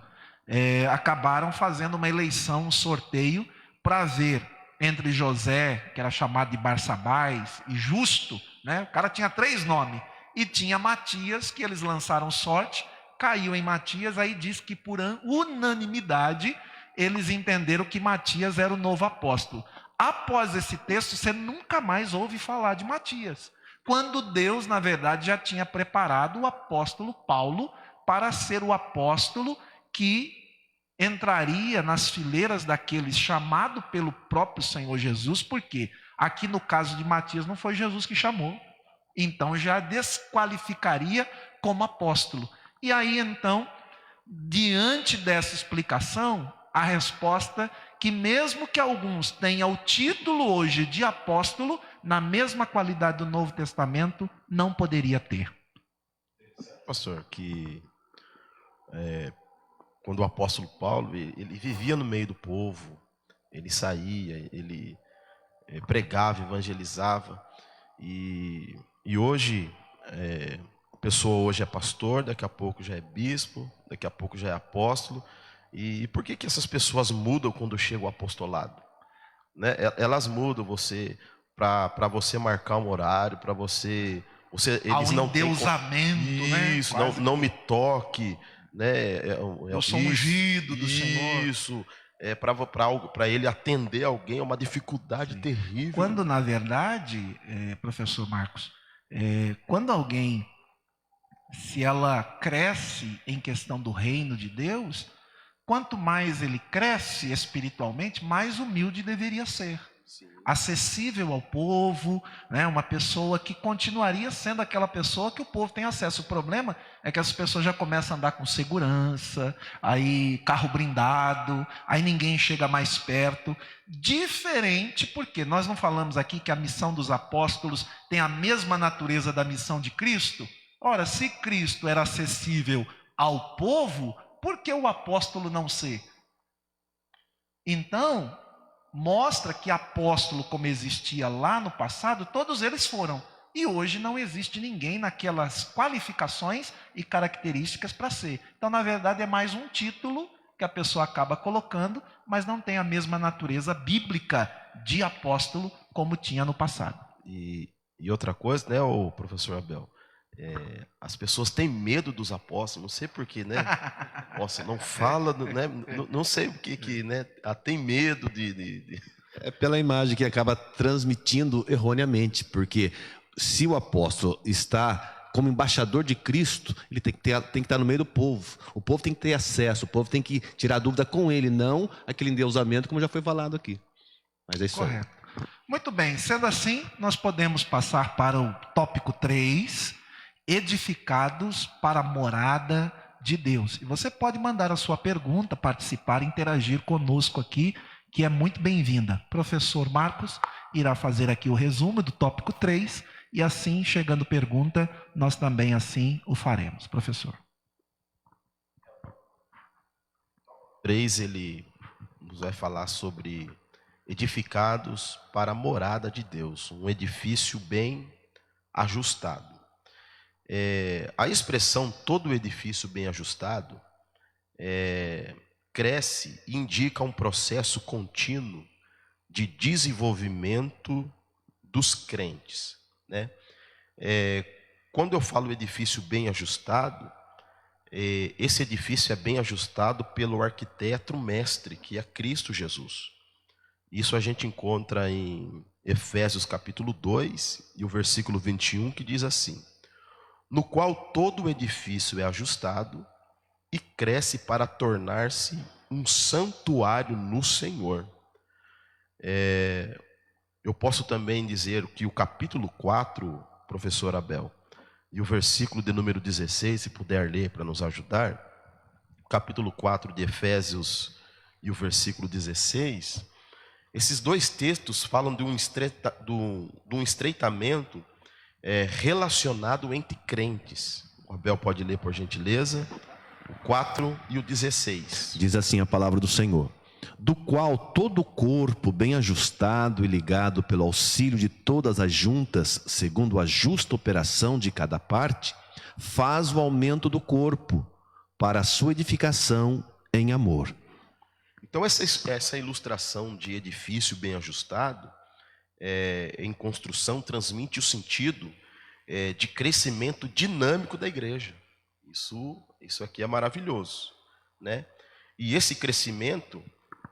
acabaram fazendo uma eleição, um sorteio, para ver entre José, que era chamado de Barsabás, e Justo, né? O cara tinha 3 nomes, e tinha Matias, que eles lançaram sorte, caiu em Matias, aí diz que por unanimidade, eles entenderam que Matias era o novo apóstolo. Após esse texto, você nunca mais ouve falar de Matias, quando Deus, na verdade, já tinha preparado o apóstolo Paulo para ser o apóstolo que entraria nas fileiras daqueles chamado pelo próprio Senhor Jesus, porque aqui no caso de Matias não foi Jesus que chamou, então já desqualificaria como apóstolo. E aí então, diante dessa explicação, a resposta que mesmo que alguns tenham o título hoje de apóstolo, na mesma qualidade do Novo Testamento, não poderia ter. Pastor, que quando o apóstolo Paulo, ele vivia no meio do povo, ele saía, ele pregava, evangelizava, e hoje, a pessoa hoje é pastor, daqui a pouco já é bispo, daqui a pouco já é apóstolo. E por que essas pessoas mudam quando chega o apostolado? Né? Elas mudam você para você marcar um horário, para você eles não têm isso, né? não me toque, né? Eu sou ungido do Senhor. Isso para ele atender alguém é uma dificuldade terrível. Quando na verdade, professor Marcos, quando alguém, se ela cresce em questão do reino de Deus, quanto mais ele cresce espiritualmente, mais humilde deveria ser. Sim. Acessível ao povo, né? Uma pessoa que continuaria sendo aquela pessoa que o povo tem acesso. O problema é que as pessoas já começam a andar com segurança, aí carro blindado, aí ninguém chega mais perto. Diferente, porque nós não falamos aqui que a missão dos apóstolos tem a mesma natureza da missão de Cristo? Ora, se Cristo era acessível ao povo, por que o apóstolo não ser? Então, mostra que apóstolo, como existia lá no passado, todos eles foram. E hoje não existe ninguém naquelas qualificações e características para ser. Então, na verdade, é mais um título que a pessoa acaba colocando, mas não tem a mesma natureza bíblica de apóstolo como tinha no passado. E outra coisa, né, o professor Abel? As pessoas têm medo dos apóstolos, não sei porquê, né? Nossa, não fala, né? Não sei o que, né? Tem medo de... É pela imagem que acaba transmitindo erroneamente, porque se o apóstolo está como embaixador de Cristo, ele tem que estar no meio do povo. O povo tem que ter acesso, o povo tem que tirar dúvida com ele, não aquele endeusamento, como já foi falado aqui. Mas é isso. Correto. Aí. Muito bem, sendo assim, nós podemos passar para o tópico 3, edificados para a morada de Deus. E você pode mandar a sua pergunta, participar, interagir conosco aqui, que é muito bem-vinda. Professor Marcos irá fazer aqui o resumo do tópico 3, e assim, chegando pergunta, nós também assim o faremos. Professor. 3, ele nos vai falar sobre edificados para a morada de Deus, um edifício bem ajustado. A expressão todo edifício bem ajustado cresce e indica um processo contínuo de desenvolvimento dos crentes, né? Quando eu falo edifício bem ajustado, esse edifício é bem ajustado pelo arquiteto mestre, que é Cristo Jesus. Isso a gente encontra em Efésios capítulo 2 e o versículo 21, que diz assim: no qual todo o edifício é ajustado e cresce para tornar-se um santuário no Senhor. Eu posso também dizer que o capítulo 4, professor Abel, e o versículo de número 16, se puder ler para nos ajudar, o capítulo 4 de Efésios e o versículo 16, esses dois textos falam de um estreitamento relacionado entre crentes. O Abel pode ler, por gentileza, o 4 e o 16. Diz assim a palavra do Senhor: do qual todo o corpo, bem ajustado e ligado pelo auxílio de todas as juntas, segundo a justa operação de cada parte, faz o aumento do corpo, para a sua edificação em amor. Então essa ilustração de edifício bem ajustado, em construção, transmite o sentido de crescimento dinâmico da igreja. Isso aqui é maravilhoso, né? E esse crescimento,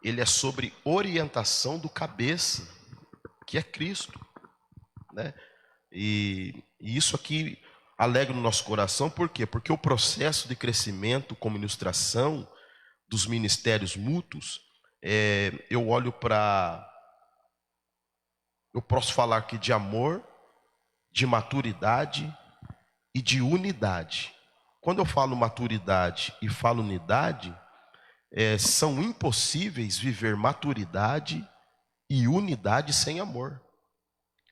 ele é sobre orientação do cabeça, que é Cristo, né? E isso aqui alegra o nosso coração, por quê? Porque o processo de crescimento como ilustração dos ministérios mútuos, eu olho eu posso falar aqui de amor, de maturidade e de unidade. Quando eu falo maturidade e falo unidade, são impossíveis viver maturidade e unidade sem amor.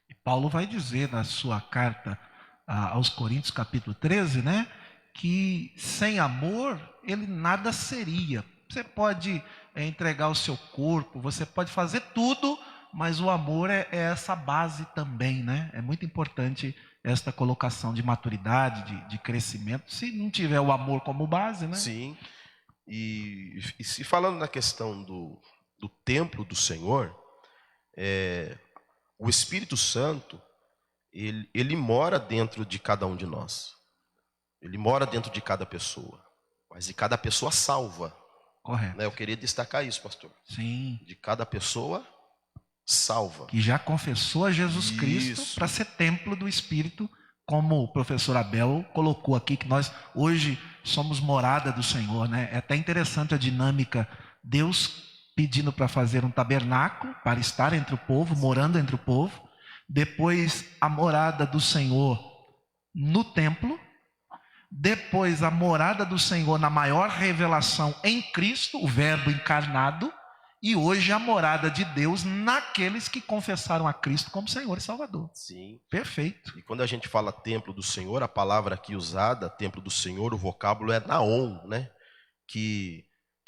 E Paulo vai dizer na sua carta aos Coríntios, capítulo 13, né, que sem amor ele nada seria. Você pode entregar o seu corpo, você pode fazer tudo, mas o amor é essa base também, né? É muito importante esta colocação de maturidade, de crescimento, se não tiver o amor como base, né? Sim, e se falando na questão do templo do Senhor, o Espírito Santo, ele mora dentro de cada um de nós. Ele mora dentro de cada pessoa, mas de cada pessoa salva. Correto. Né? Eu queria destacar isso, pastor. Sim. De cada pessoa salva. Que já confessou a Jesus Cristo para ser templo do Espírito, como o professor Abel colocou aqui, que nós hoje somos morada do Senhor, né? É até interessante a dinâmica, Deus pedindo para fazer um tabernáculo, para estar entre o povo, morando entre o povo, depois a morada do Senhor no templo, depois a morada do Senhor na maior revelação em Cristo, o Verbo encarnado, e hoje a morada de Deus naqueles que confessaram a Cristo como Senhor e Salvador. Sim. Perfeito. E quando a gente fala templo do Senhor, a palavra aqui usada, templo do Senhor, o vocábulo é naon, né? Que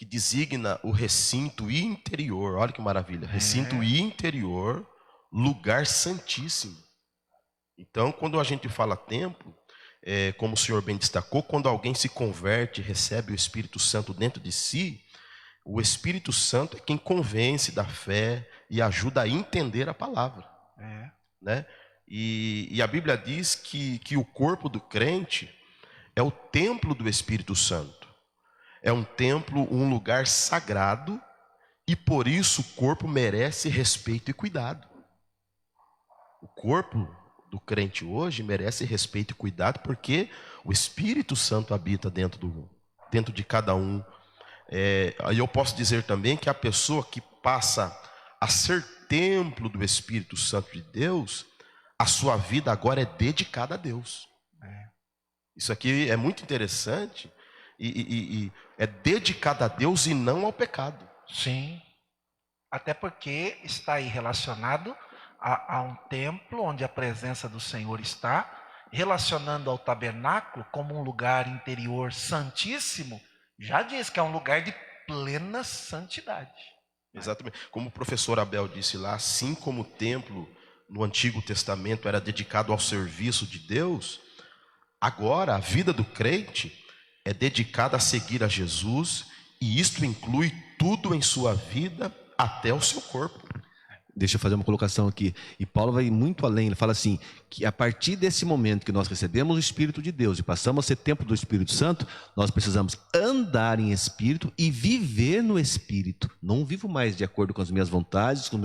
designa o recinto interior. Olha que maravilha. Recinto interior, lugar santíssimo. Então, quando a gente fala templo, como o senhor bem destacou, quando alguém se converte, recebe o Espírito Santo dentro de si, o Espírito Santo é quem convence da fé e ajuda a entender a palavra. Né? E a Bíblia diz que o corpo do crente é o templo do Espírito Santo. É um templo, um lugar sagrado, e por isso o corpo merece respeito e cuidado. O corpo do crente hoje merece respeito e cuidado, porque o Espírito Santo habita dentro de cada um. Aí eu posso dizer também que a pessoa que passa a ser templo do Espírito Santo de Deus, a sua vida agora é dedicada a Deus. Isso aqui é muito interessante, e é dedicada a Deus e não ao pecado. Sim, até porque está aí relacionado a um templo onde a presença do Senhor está, relacionando ao tabernáculo como um lugar interior santíssimo, já diz que é um lugar de plena santidade. Exatamente. Como o professor Abel disse lá, assim como o templo no Antigo Testamento era dedicado ao serviço de Deus, agora a vida do crente é dedicada a seguir a Jesus, e isto inclui tudo em sua vida, até o seu corpo. Deixa eu fazer uma colocação aqui. E Paulo vai muito além. Ele fala assim, que a partir desse momento que nós recebemos o Espírito de Deus e passamos a ser templo do Espírito Santo, nós precisamos andar em Espírito e viver no Espírito. Não vivo mais de acordo com as minhas vontades, com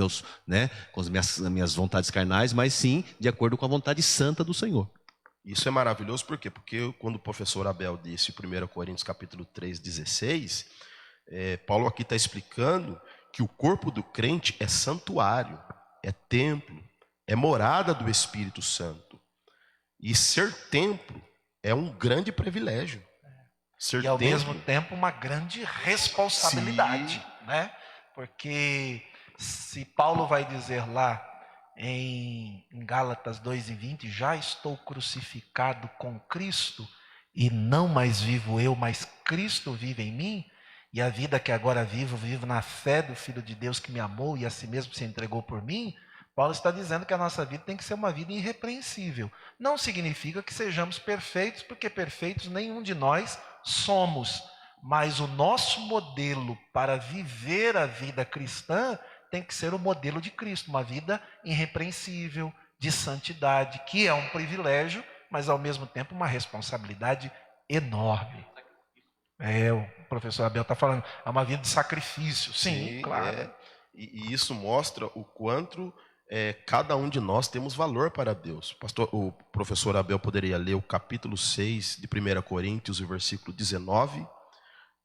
as minhas vontades carnais, mas sim de acordo com a vontade santa do Senhor. Isso é maravilhoso, por quê? Porque quando o professor Abel disse em 1 Coríntios capítulo 3, 16, Paulo aqui está explicando que o corpo do crente é santuário, é templo, é morada do Espírito Santo. E ser templo é um grande privilégio. E ao mesmo tempo uma grande responsabilidade, né? Porque se Paulo vai dizer lá em Gálatas 2:20, já estou crucificado com Cristo, e não mais vivo eu, mas Cristo vive em mim, e a vida que agora vivo na fé do Filho de Deus que me amou e a si mesmo se entregou por mim. Paulo está dizendo que a nossa vida tem que ser uma vida irrepreensível. Não significa que sejamos perfeitos, porque perfeitos nenhum de nós somos. Mas o nosso modelo para viver a vida cristã tem que ser o modelo de Cristo, uma vida irrepreensível, de santidade, que é um privilégio, mas ao mesmo tempo uma responsabilidade enorme. O professor Abel está falando, é uma vida de sacrifício. Sim, claro. E isso mostra o quanto cada um de nós temos valor para Deus. O professor Abel poderia ler o capítulo 6 de 1 Coríntios, o versículo 19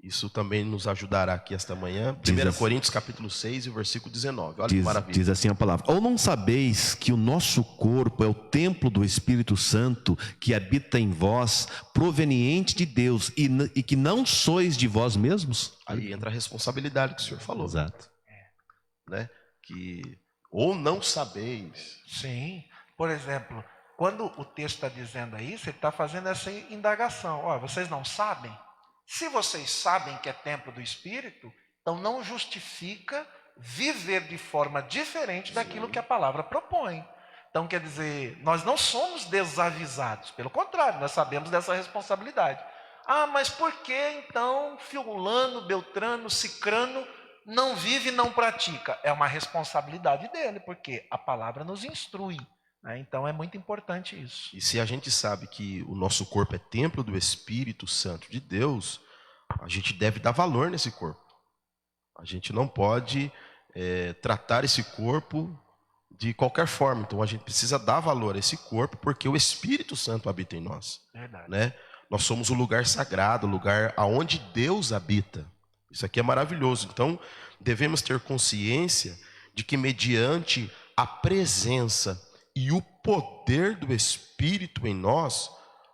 Isso também nos ajudará aqui esta manhã. 1 Coríntios capítulo 6 e versículo 19. Olha que maravilha. Diz assim a palavra: ou não sabeis que o nosso corpo é o templo do Espírito Santo que habita em vós, proveniente de Deus, e que não sois de vós mesmos? Aí entra a responsabilidade que o senhor falou. Exato. Né? Que ou não sabeis. Sim. Por exemplo, quando o texto está dizendo aí, você está fazendo essa indagação. Ó, vocês não sabem? Se vocês sabem que é templo do Espírito, então não justifica viver de forma diferente daquilo que a palavra propõe. Então, quer dizer, nós não somos desavisados. Pelo contrário, nós sabemos dessa responsabilidade. Ah, mas por que então fulano, beltrano, cicrano não vive e não pratica? É uma responsabilidade dele, porque a palavra nos instrui. Então é muito importante isso. E se a gente sabe que o nosso corpo é templo do Espírito Santo de Deus, a gente deve dar valor nesse corpo. A gente não pode tratar esse corpo de qualquer forma. Então a gente precisa dar valor a esse corpo, porque o Espírito Santo habita em nós. Verdade. Né? Nós somos o lugar sagrado, o lugar aonde Deus habita. Isso aqui é maravilhoso. Então devemos ter consciência de que mediante a presença e o poder do Espírito em nós,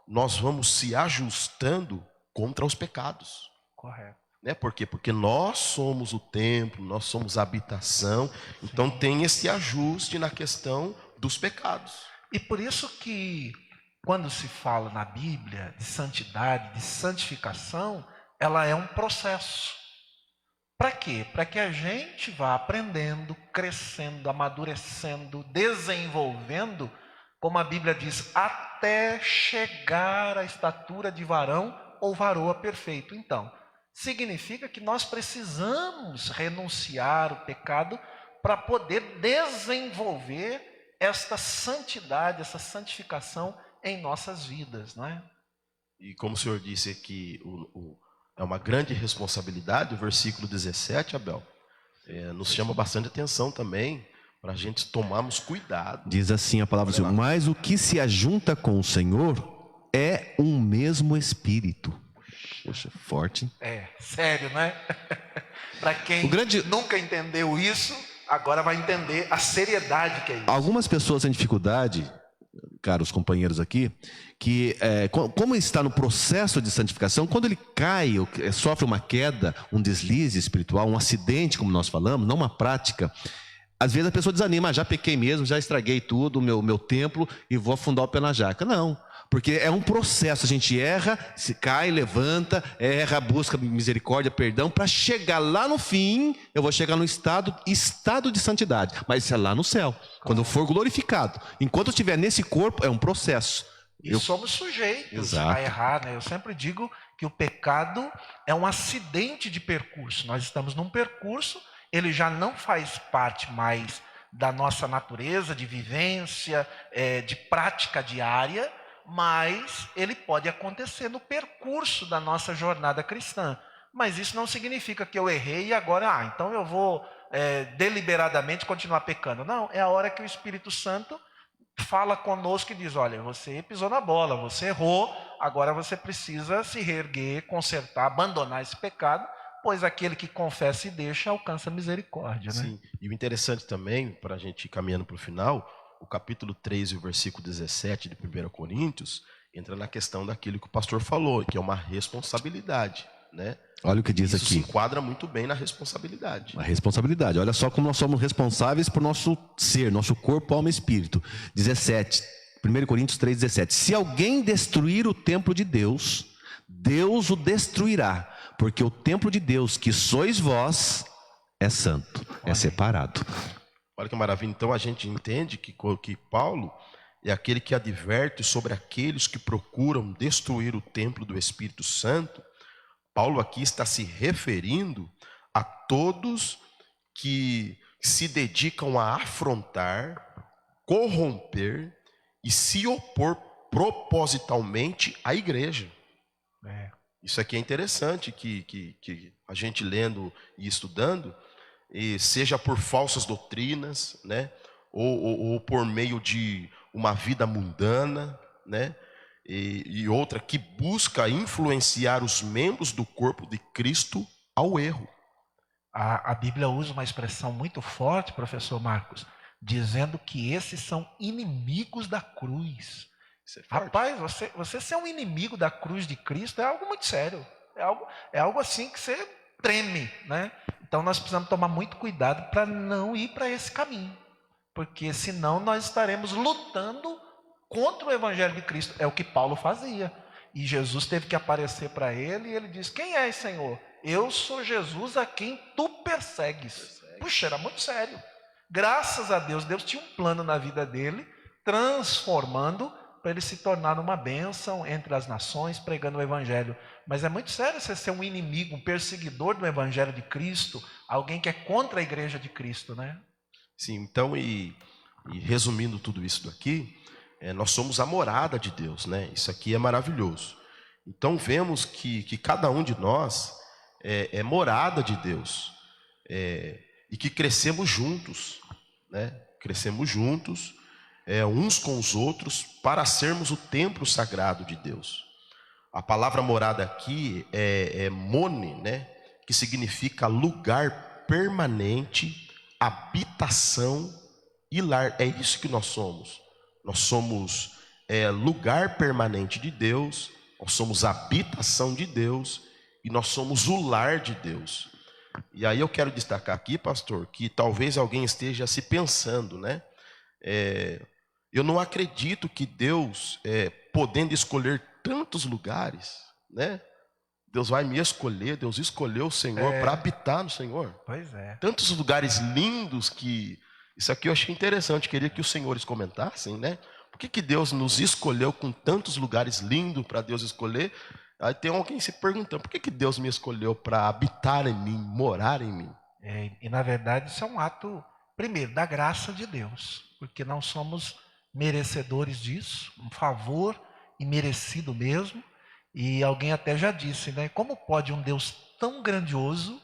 nós vamos se ajustando contra os pecados. Correto. Né? Por quê? Porque nós somos o templo, nós somos a habitação. Então tem esse ajuste na questão dos pecados. E por isso que quando se fala na Bíblia de santidade, de santificação, ela é um processo. Para quê? Para que a gente vá aprendendo, crescendo, amadurecendo, desenvolvendo, como a Bíblia diz, até chegar à estatura de varão ou varoa perfeito. Então, significa que nós precisamos renunciar o pecado para poder desenvolver esta santidade, essa santificação em nossas vidas, não é? E como o senhor disse aqui, é uma grande responsabilidade, o versículo 17, Abel, nos chama bastante atenção também, para a gente tomarmos cuidado. Diz assim a palavra do Senhor: mas o que se ajunta com o Senhor é um mesmo Espírito. Poxa, forte. Sério, né? Para quem nunca entendeu isso, agora vai entender a seriedade que é isso. Algumas pessoas têm dificuldade, caros companheiros aqui, que como está no processo de santificação, quando ele cai, sofre uma queda, um deslize espiritual, um acidente, como nós falamos, não uma prática, às vezes a pessoa desanima: já pequei mesmo, já estraguei tudo, meu templo, e vou afundar o pé na jaca. Não, porque é um processo, a gente erra, se cai, levanta, erra, busca misericórdia, perdão, para chegar lá no fim, eu vou chegar no estado de santidade, mas isso é lá no céu, quando eu for glorificado. Enquanto eu estiver nesse corpo, é um processo. E somos sujeitos a errar, né? Eu sempre digo que o pecado é um acidente de percurso. Nós estamos num percurso, ele já não faz parte mais da nossa natureza, de vivência, de prática diária, mas ele pode acontecer no percurso da nossa jornada cristã. Mas isso não significa que eu errei e agora, então eu vou deliberadamente continuar pecando. Não, é a hora que o Espírito Santo fala conosco e diz: olha, você pisou na bola, você errou, agora você precisa se reerguer, consertar, abandonar esse pecado, pois aquele que confessa e deixa alcança misericórdia. Né? Sim, e o interessante também, para a gente ir caminhando para o final, o capítulo 3 e o versículo 17 de 1 Coríntios, entra na questão daquilo que o pastor falou, que é uma responsabilidade, né? Olha o que diz Isso aqui. se enquadra muito bem na responsabilidade. A responsabilidade. Olha só como nós somos responsáveis por nosso ser, nosso corpo, alma e espírito. 17, 1 Coríntios 3, 17. Se alguém destruir o templo de Deus, Deus o destruirá, porque o templo de Deus, que sois vós, é santo, é separado. Olha que maravilha. Então a gente entende que Paulo é aquele que adverte sobre aqueles que procuram destruir o templo do Espírito Santo. Paulo aqui está se referindo a todos que se dedicam a afrontar, corromper e se opor propositalmente à igreja. Isso aqui é interessante, que a gente lendo e estudando, e seja por falsas doutrinas, né, ou por meio de uma vida mundana, né, e outra que busca influenciar os membros do corpo de Cristo ao erro. A Bíblia usa uma expressão muito forte, professor Marcos, dizendo que esses são inimigos da cruz. Isso é forte. Rapaz, você ser um inimigo da cruz de Cristo é algo muito sério. É algo assim que você treme, né? Então nós precisamos tomar muito cuidado para não ir para esse caminho. Porque senão nós estaremos lutando contra o Evangelho de Cristo. É o que Paulo fazia. E Jesus teve que aparecer para ele e ele disse: quem és, Senhor? Eu sou Jesus a quem tu persegues. Puxa, era muito sério. Graças a Deus, Deus tinha um plano na vida dele, transformando para ele se tornar uma bênção entre as nações, pregando o Evangelho. Mas é muito sério você ser um inimigo, um perseguidor do Evangelho de Cristo, alguém que é contra a igreja de Cristo, né? Sim, então, e resumindo tudo isso daqui, nós somos a morada de Deus, né? Isso aqui é maravilhoso. Então vemos que cada um de nós é morada de Deus, e que crescemos juntos, né? Crescemos juntos, uns com os outros, para sermos o templo sagrado de Deus. A palavra morada aqui é mone, né? Que significa lugar permanente, habitação e lar. É isso que nós somos. Nós somos lugar permanente de Deus, nós somos habitação de Deus e nós somos o lar de Deus. E aí eu quero destacar aqui, pastor, que talvez alguém esteja se pensando, né? Eu não acredito que Deus, podendo escolher tantos lugares, né? Deus vai me escolher, Deus escolheu o Senhor para habitar no Senhor. Pois é. Tantos lugares lindos que... Isso aqui eu achei interessante, queria que os senhores comentassem, né? Por que Deus nos escolheu com tantos lugares lindos para Deus escolher? Aí tem alguém se perguntando, por que Deus me escolheu para habitar em mim, morar em mim? E na verdade isso é um ato, primeiro, da graça de Deus, porque não somos merecedores disso, um favor imerecido mesmo. E alguém até já disse, né? Como pode um Deus tão grandioso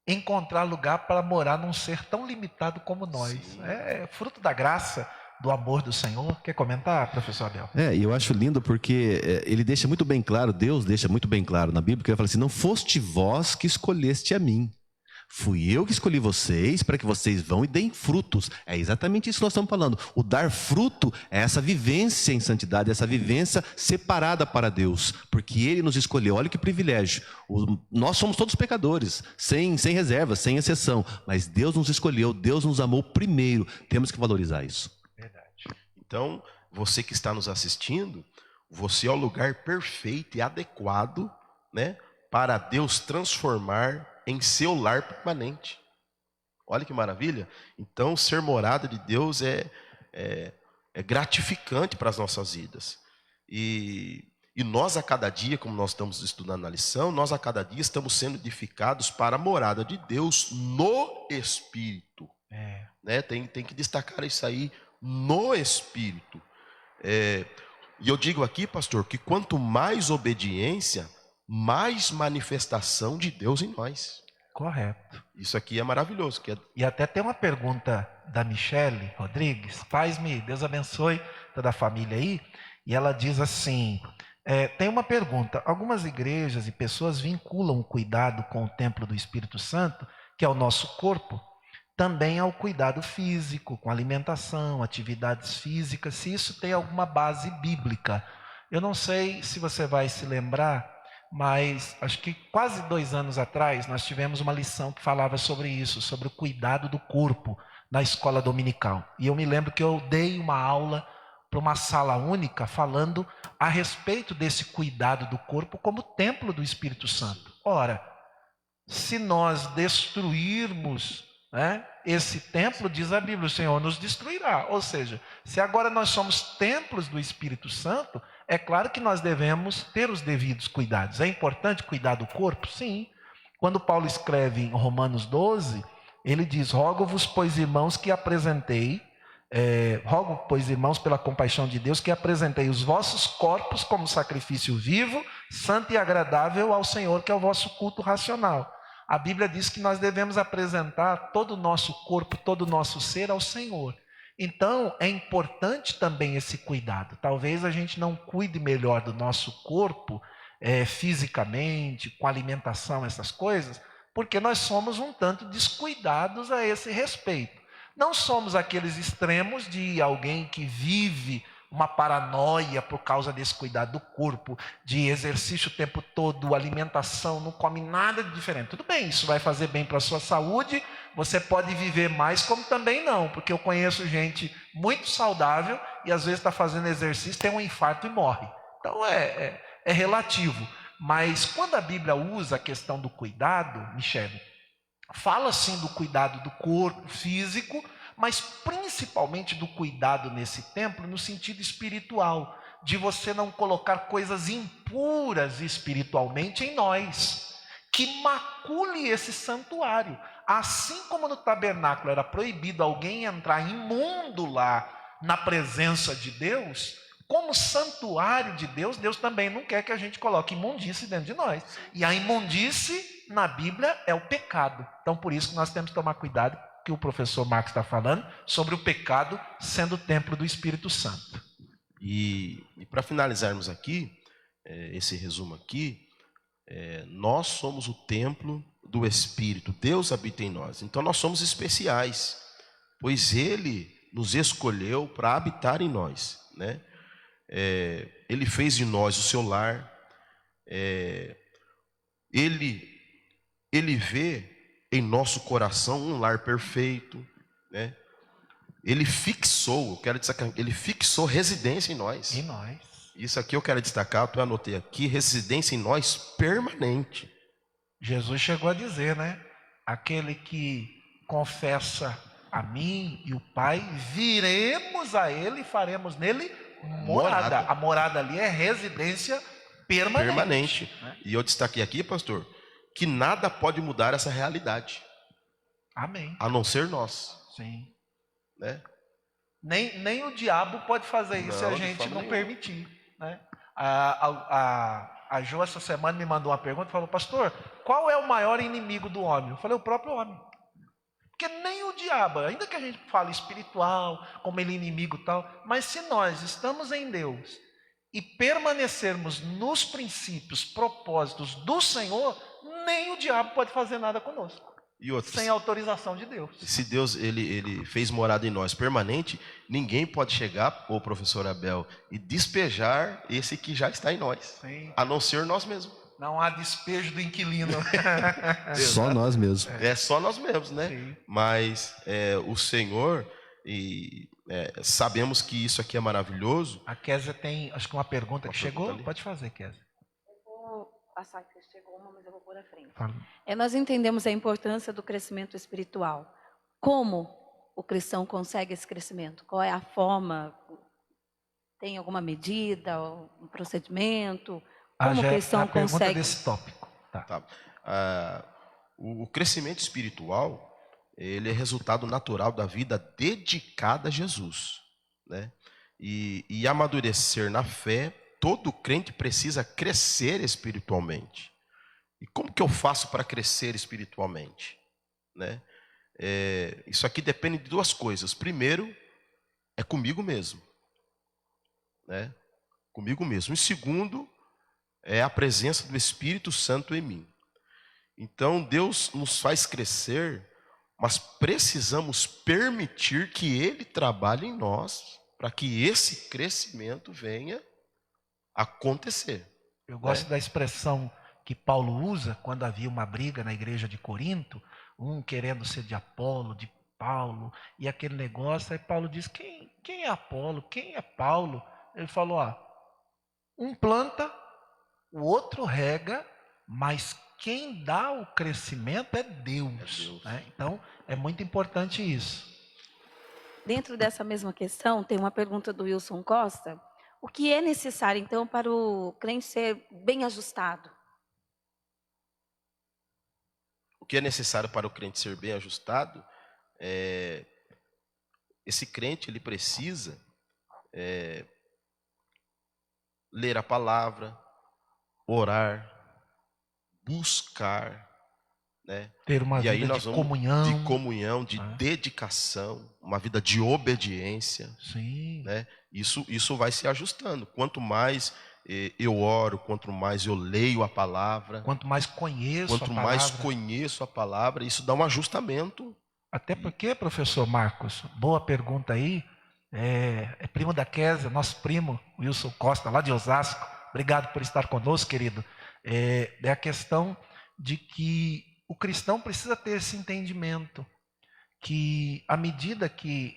encontrar lugar para morar num ser tão limitado como nós? Sim. É fruto da graça, do amor do Senhor. Quer comentar, professor Abel? E eu acho lindo porque ele deixa muito bem claro, Deus deixa muito bem claro na Bíblia, que ele fala assim: não foste vós que escolheste a mim. Fui eu que escolhi vocês para que vocês vão e deem frutos. É exatamente isso que nós estamos falando. O dar fruto é essa vivência em santidade, essa vivência separada para Deus. Porque Ele nos escolheu. Olha que privilégio. Nós somos todos pecadores, sem reserva, sem exceção. Mas Deus nos escolheu, Deus nos amou primeiro. Temos que valorizar isso. Verdade. Então, você que está nos assistindo, você é o lugar perfeito e adequado, né, para Deus transformar em seu lar permanente. Olha que maravilha. Então, ser morada de Deus é gratificante para as nossas vidas. E nós a cada dia, como nós estamos estudando na lição, nós a cada dia estamos sendo edificados para a morada de Deus no Espírito. Né? Tem que destacar isso aí, no Espírito. E eu digo aqui, pastor, que quanto mais obediência, mais manifestação de Deus em nós. Correto. Isso aqui é maravilhoso. E até tem uma pergunta da Michele Rodrigues. Paz-me, Deus abençoe toda a família aí. E ela diz assim, tem uma pergunta. Algumas igrejas e pessoas vinculam o cuidado com o templo do Espírito Santo, que é o nosso corpo, também ao cuidado físico, com alimentação, atividades físicas, se isso tem alguma base bíblica. Eu não sei se você vai se lembrar, mas acho que quase 2 anos atrás nós tivemos uma lição que falava sobre isso, sobre o cuidado do corpo na escola dominical. E eu me lembro que eu dei uma aula para uma sala única falando a respeito desse cuidado do corpo como templo do Espírito Santo. Ora, se nós destruirmos, né, esse templo, diz a Bíblia, o Senhor nos destruirá. Ou seja, se agora nós somos templos do Espírito Santo, é claro que nós devemos ter os devidos cuidados. É importante cuidar do corpo? Sim. Quando Paulo escreve em Romanos 12, ele diz: rogo-vos, pois irmãos, que apresentei, rogo, pois irmãos, pela compaixão de Deus, que apresentei os vossos corpos como sacrifício vivo, santo e agradável ao Senhor, que é o vosso culto racional. A Bíblia diz que nós devemos apresentar todo o nosso corpo, todo o nosso ser ao Senhor. Então, é importante também esse cuidado. Talvez a gente não cuide melhor do nosso corpo, fisicamente, com alimentação, essas coisas, porque nós somos um tanto descuidados a esse respeito. Não somos aqueles extremos de alguém que vive uma paranoia por causa desse cuidado do corpo, de exercício o tempo todo, alimentação, não come nada de diferente. Tudo bem, isso vai fazer bem para a sua saúde, você pode viver mais, como também não, porque eu conheço gente muito saudável e às vezes está fazendo exercício, tem um infarto e morre. Então é relativo. Mas quando a Bíblia usa a questão do cuidado, Michele, fala sim do cuidado do corpo físico, mas principalmente do cuidado nesse templo no sentido espiritual, de você não colocar coisas impuras espiritualmente em nós, que macule esse santuário. Assim como no tabernáculo era proibido alguém entrar imundo lá na presença de Deus, como santuário de Deus, Deus também não quer que a gente coloque imundície dentro de nós. E a imundície na Bíblia é o pecado. Então por isso que nós temos que tomar cuidado, que o professor Marcos está falando, sobre o pecado sendo o templo do Espírito Santo. E para finalizarmos aqui, esse resumo aqui, nós somos o templo do Espírito, Deus habita em nós. Então nós somos especiais, pois Ele nos escolheu para habitar em nós, né? Ele fez de nós o seu lar, Ele vê em nosso coração um lar perfeito, né? Ele fixou, ele fixou residência em nós. Em nós. Isso aqui eu quero destacar, eu anotei aqui, residência em nós permanente. Jesus chegou a dizer, né? Aquele que confessa a mim e o Pai, viremos a Ele e faremos nele morada. A morada ali é residência permanente. Né? E eu destaquei aqui, pastor, que nada pode mudar essa realidade. Amém. A não ser nós. Sim. Né? Nem o diabo pode fazer isso se a gente não permitir. Né? A Jo essa semana me mandou uma pergunta e falou: pastor, qual é o maior inimigo do homem? Eu falei: o próprio homem. Porque nem o diabo, ainda que a gente fale espiritual, como ele é inimigo e tal, mas se nós estamos em Deus e permanecermos nos princípios, propósitos do Senhor, nem o diabo pode fazer nada conosco. E outros, sem autorização de Deus. Se Deus ele fez morada em nós permanente, ninguém pode chegar, o professor Abel, e despejar esse que já está em nós. Sim. A não ser nós mesmos. Não há despejo do inquilino. Só nós mesmos. É só nós mesmos, né? Sim. Mas o Senhor, sabemos que isso aqui é maravilhoso. A Kézia tem, acho que uma pergunta que chegou. Pode fazer, Kézia. Passar que chegou uma, mas eu vou pôr à frente. Fala. Nós entendemos a importância do crescimento espiritual. Como o cristão consegue esse crescimento? Qual é a forma? Tem alguma medida, um procedimento? Como o cristão consegue? Desse tópico. Tá. O crescimento espiritual, ele é resultado natural da vida dedicada a Jesus, né? E amadurecer na fé. Todo crente precisa crescer espiritualmente. E como que eu faço para crescer espiritualmente? Né? Isso aqui depende de duas coisas. Primeiro, é comigo mesmo. Né? Comigo mesmo. E segundo, é a presença do Espírito Santo em mim. Então, Deus nos faz crescer, mas precisamos permitir que Ele trabalhe em nós, para que esse crescimento venha acontecer. Eu gosto da expressão que Paulo usa quando havia uma briga na igreja de Corinto, um querendo ser de Apolo, de Paulo, e aquele negócio, aí Paulo diz: quem é Apolo? Quem é Paulo? Ele falou: um planta, o outro rega, mas quem dá o crescimento é Deus. Né? Então, é muito importante isso. Dentro dessa mesma questão, tem uma pergunta do Wilson Costa. O que é necessário, então, para o crente ser bem ajustado? O que é necessário para o crente ser bem ajustado? Esse crente, ele precisa ler a palavra, orar, buscar, né? Ter uma E aí vida nós de vamos comunhão. de dedicação, uma vida de obediência, Sim. né? Isso vai se ajustando. Quanto mais eu oro, quanto mais eu leio a palavra, Quanto mais conheço quanto a mais palavra. conheço a palavra, isso dá um ajustamento. Até porque, professor Marcos, boa pergunta aí. É primo da Kézia, nosso primo, Wilson Costa, lá de Osasco. Obrigado por estar conosco, querido. É a questão de que o cristão precisa ter esse entendimento, que à medida que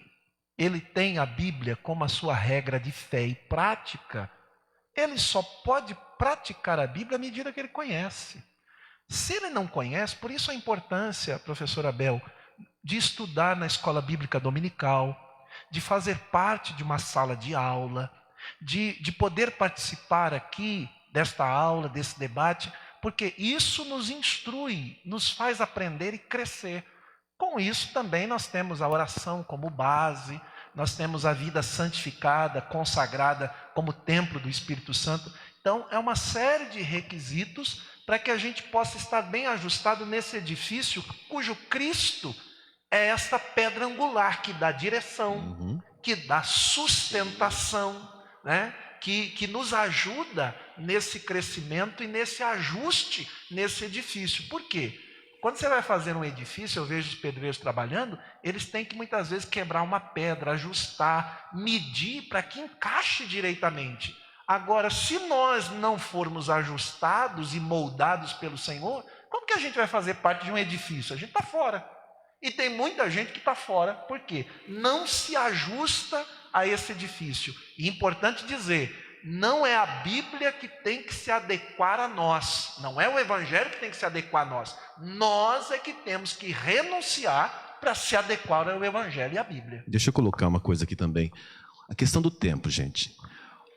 ele tem a Bíblia como a sua regra de fé e prática, ele só pode praticar a Bíblia à medida que ele conhece. Se ele não conhece, por isso a importância, professor Abel, de estudar na escola bíblica dominical, de fazer parte de uma sala de aula, de poder participar aqui desta aula, desse debate, porque isso nos instrui, nos faz aprender e crescer. Com isso também nós temos a oração como base, nós temos a vida santificada, consagrada como templo do Espírito Santo. Então é uma série de requisitos para que a gente possa estar bem ajustado nesse edifício cujo Cristo é esta pedra angular que dá direção, que dá sustentação, né? que nos ajuda nesse crescimento e nesse ajuste nesse edifício. Por quê? Quando você vai fazer um edifício, eu vejo os pedreiros trabalhando, eles têm que muitas vezes quebrar uma pedra, ajustar, medir para que encaixe direitamente. Agora, se nós não formos ajustados e moldados pelo Senhor, como que a gente vai fazer parte de um edifício? A gente está fora. E tem muita gente que está fora, por quê? Não se ajusta a esse edifício. E importante dizer, não é a Bíblia que tem que se adequar a nós, não é o Evangelho que tem que se adequar a nós. Nós é que temos que renunciar para se adequar ao Evangelho e à Bíblia. Deixa eu colocar uma coisa aqui também. A questão do tempo, gente.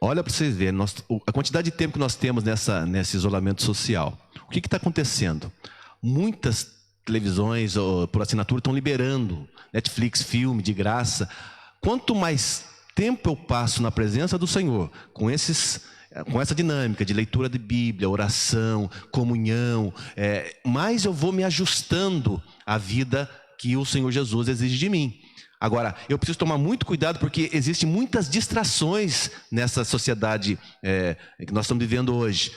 Olha para vocês verem, a quantidade de tempo que nós temos nesse isolamento social. O que está acontecendo? Muitas televisões por assinatura estão liberando Netflix, filme de graça. Quanto mais tempo eu passo na presença do Senhor, com essa dinâmica de leitura de Bíblia, oração, comunhão, mais eu vou me ajustando à vida que o Senhor Jesus exige de mim. Agora, eu preciso tomar muito cuidado porque existem muitas distrações nessa sociedade que nós estamos vivendo hoje,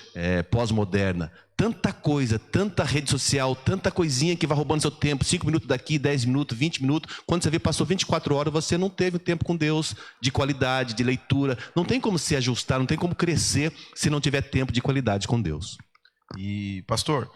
pós-moderna. Tanta coisa, tanta rede social, tanta coisinha que vai roubando seu tempo, 5 minutos daqui, 10 minutos, 20 minutos. Quando você vê, passou 24 horas, você não teve tempo com Deus, de qualidade, de leitura. Não tem como se ajustar, não tem como crescer se não tiver tempo de qualidade com Deus. E, pastor,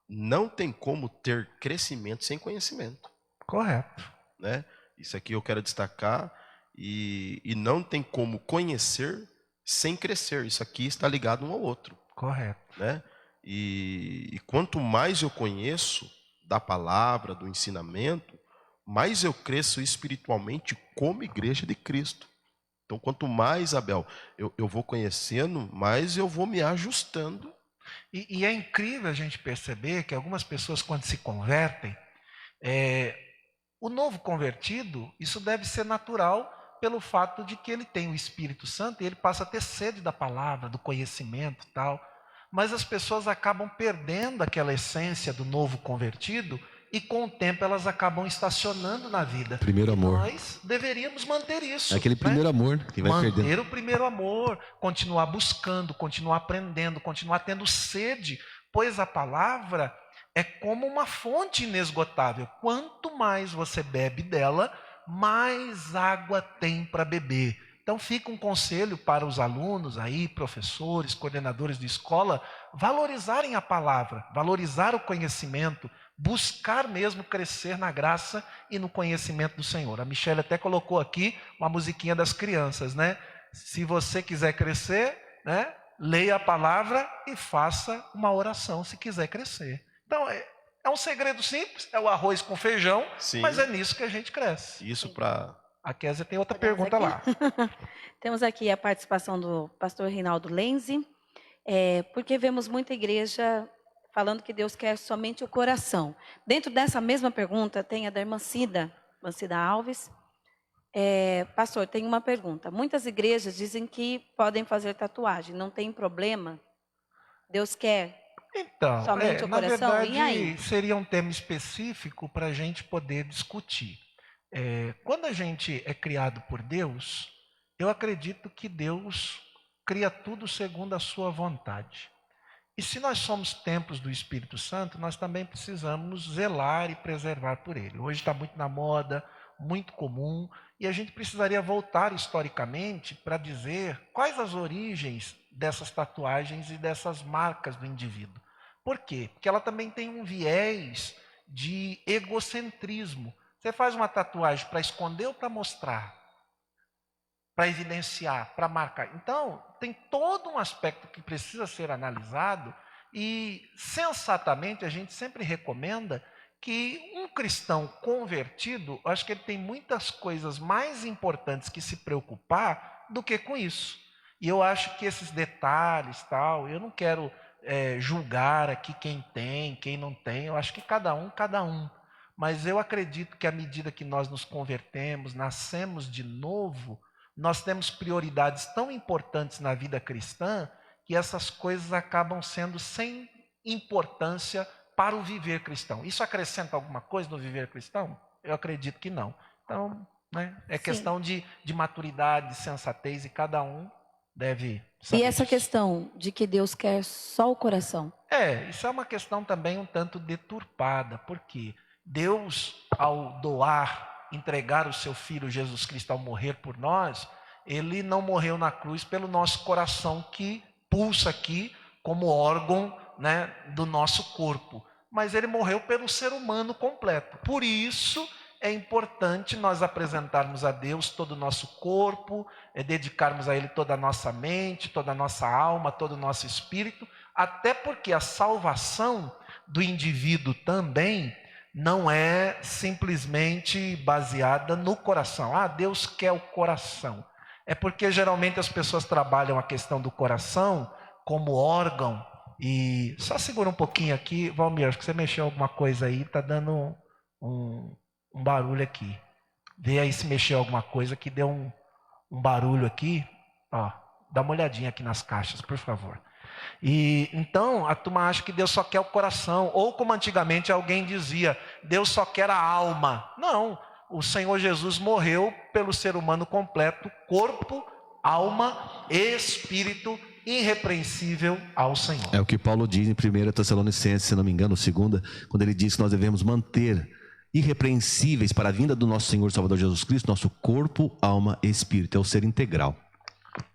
não tem como ter crescimento sem conhecimento. Correto. Né? Isso aqui eu quero destacar. E não tem como conhecer sem crescer. Isso aqui está ligado um ao outro. Correto. Né? E quanto mais eu conheço da palavra, do ensinamento, mais eu cresço espiritualmente como igreja de Cristo. Então, quanto mais, Abel, eu vou conhecendo, mais eu vou me ajustando. E é incrível a gente perceber que algumas pessoas, quando se convertem, o novo convertido, isso deve ser natural pelo fato de que ele tem o Espírito Santo e ele passa a ter sede da palavra, do conhecimento e tal. Mas as pessoas acabam perdendo aquela essência do novo convertido e com o tempo elas acabam estacionando na vida. Primeiro amor. Nós deveríamos manter isso. É aquele primeiro amor que vai perdendo. Manter o primeiro amor, continuar buscando, continuar aprendendo, continuar tendo sede, pois a palavra é como uma fonte inesgotável. Quanto mais você bebe dela, mais água tem para beber. Então fica um conselho para os alunos aí, professores, coordenadores de escola, valorizarem a palavra, valorizar o conhecimento, buscar mesmo crescer na graça e no conhecimento do Senhor. A Michelle até colocou aqui uma musiquinha das crianças, né? Se você quiser crescer, né, leia a palavra e faça uma oração se quiser crescer. Então, é um segredo simples, é o arroz com feijão, Sim. Mas é nisso que a gente cresce. Isso para... A Kézia tem outra pergunta lá. Temos aqui a participação do pastor Reinaldo Lenzi, porque vemos muita igreja falando que Deus quer somente o coração. Dentro dessa mesma pergunta, tem a da irmã Cida Alves. Pastor, tem uma pergunta. Muitas igrejas dizem que podem fazer tatuagem, não tem problema? Deus quer Então, Somente o na coração? verdade, E aí? seria um tema específico para a gente poder discutir. Quando a gente é criado por Deus, eu acredito que Deus cria tudo segundo a sua vontade. E se nós somos templos do Espírito Santo, nós também precisamos zelar e preservar por ele. Hoje está muito na moda, muito comum, e a gente precisaria voltar historicamente para dizer quais as origens dessas tatuagens e dessas marcas do indivíduo. Por quê? Porque ela também tem um viés de egocentrismo. Você faz uma tatuagem para esconder ou para mostrar? Para evidenciar, para marcar. Então, tem todo um aspecto que precisa ser analisado e, sensatamente, a gente sempre recomenda que um cristão convertido, eu acho que ele tem muitas coisas mais importantes que se preocupar do que com isso. E eu acho que esses detalhes, tal, eu não quero julgar aqui quem tem, quem não tem, eu acho que cada um. Mas eu acredito que à medida que nós nos convertemos, nascemos de novo, nós temos prioridades tão importantes na vida cristã que essas coisas acabam sendo sem importância para o viver cristão. Isso acrescenta alguma coisa no viver cristão? Eu acredito que não. Então, é questão de maturidade, de sensatez, e cada um deve saber E essa disso. questão de que Deus quer só o coração? Isso é uma questão também um tanto deturpada, porque Deus, ao doar, entregar o seu Filho Jesus Cristo ao morrer por nós, ele não morreu na cruz pelo nosso coração que pulsa aqui como órgão, do nosso corpo, mas ele morreu pelo ser humano completo. Por isso é importante nós apresentarmos a Deus todo o nosso corpo, dedicarmos a Ele toda a nossa mente, toda a nossa alma, todo o nosso espírito, até porque a salvação do indivíduo também não é simplesmente baseada no coração. Deus quer o coração. É porque geralmente as pessoas trabalham a questão do coração como órgão. E só segura um pouquinho aqui, Valmir, acho que você mexeu alguma coisa aí, está dando um barulho aqui. Vê aí se mexeu alguma coisa que deu um barulho aqui. Dá uma olhadinha aqui nas caixas, por favor. E então a turma acha que Deus só quer o coração, ou como antigamente alguém dizia, Deus só quer a alma. Não, o Senhor Jesus morreu pelo ser humano completo, corpo, alma e espírito, irrepreensível ao Senhor. É o que Paulo diz em 1 Tessalonicenses, se não me engano, 2, quando ele diz que nós devemos manter irrepreensíveis para a vinda do nosso Senhor Salvador Jesus Cristo, nosso corpo, alma e espírito, é o ser integral.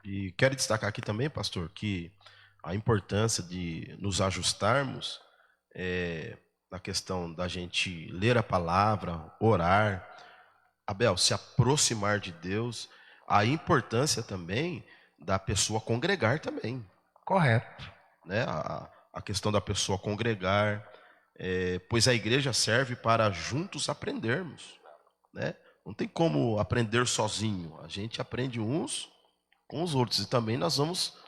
E quero destacar aqui também, pastor, que a importância de nos ajustarmos na questão da gente ler a palavra, orar, Abel, se aproximar de Deus, a importância também da pessoa congregar também. Correto. A questão da pessoa congregar, pois a igreja serve para juntos aprendermos. Não tem como aprender sozinho, a gente aprende uns com os outros, e também nós vamos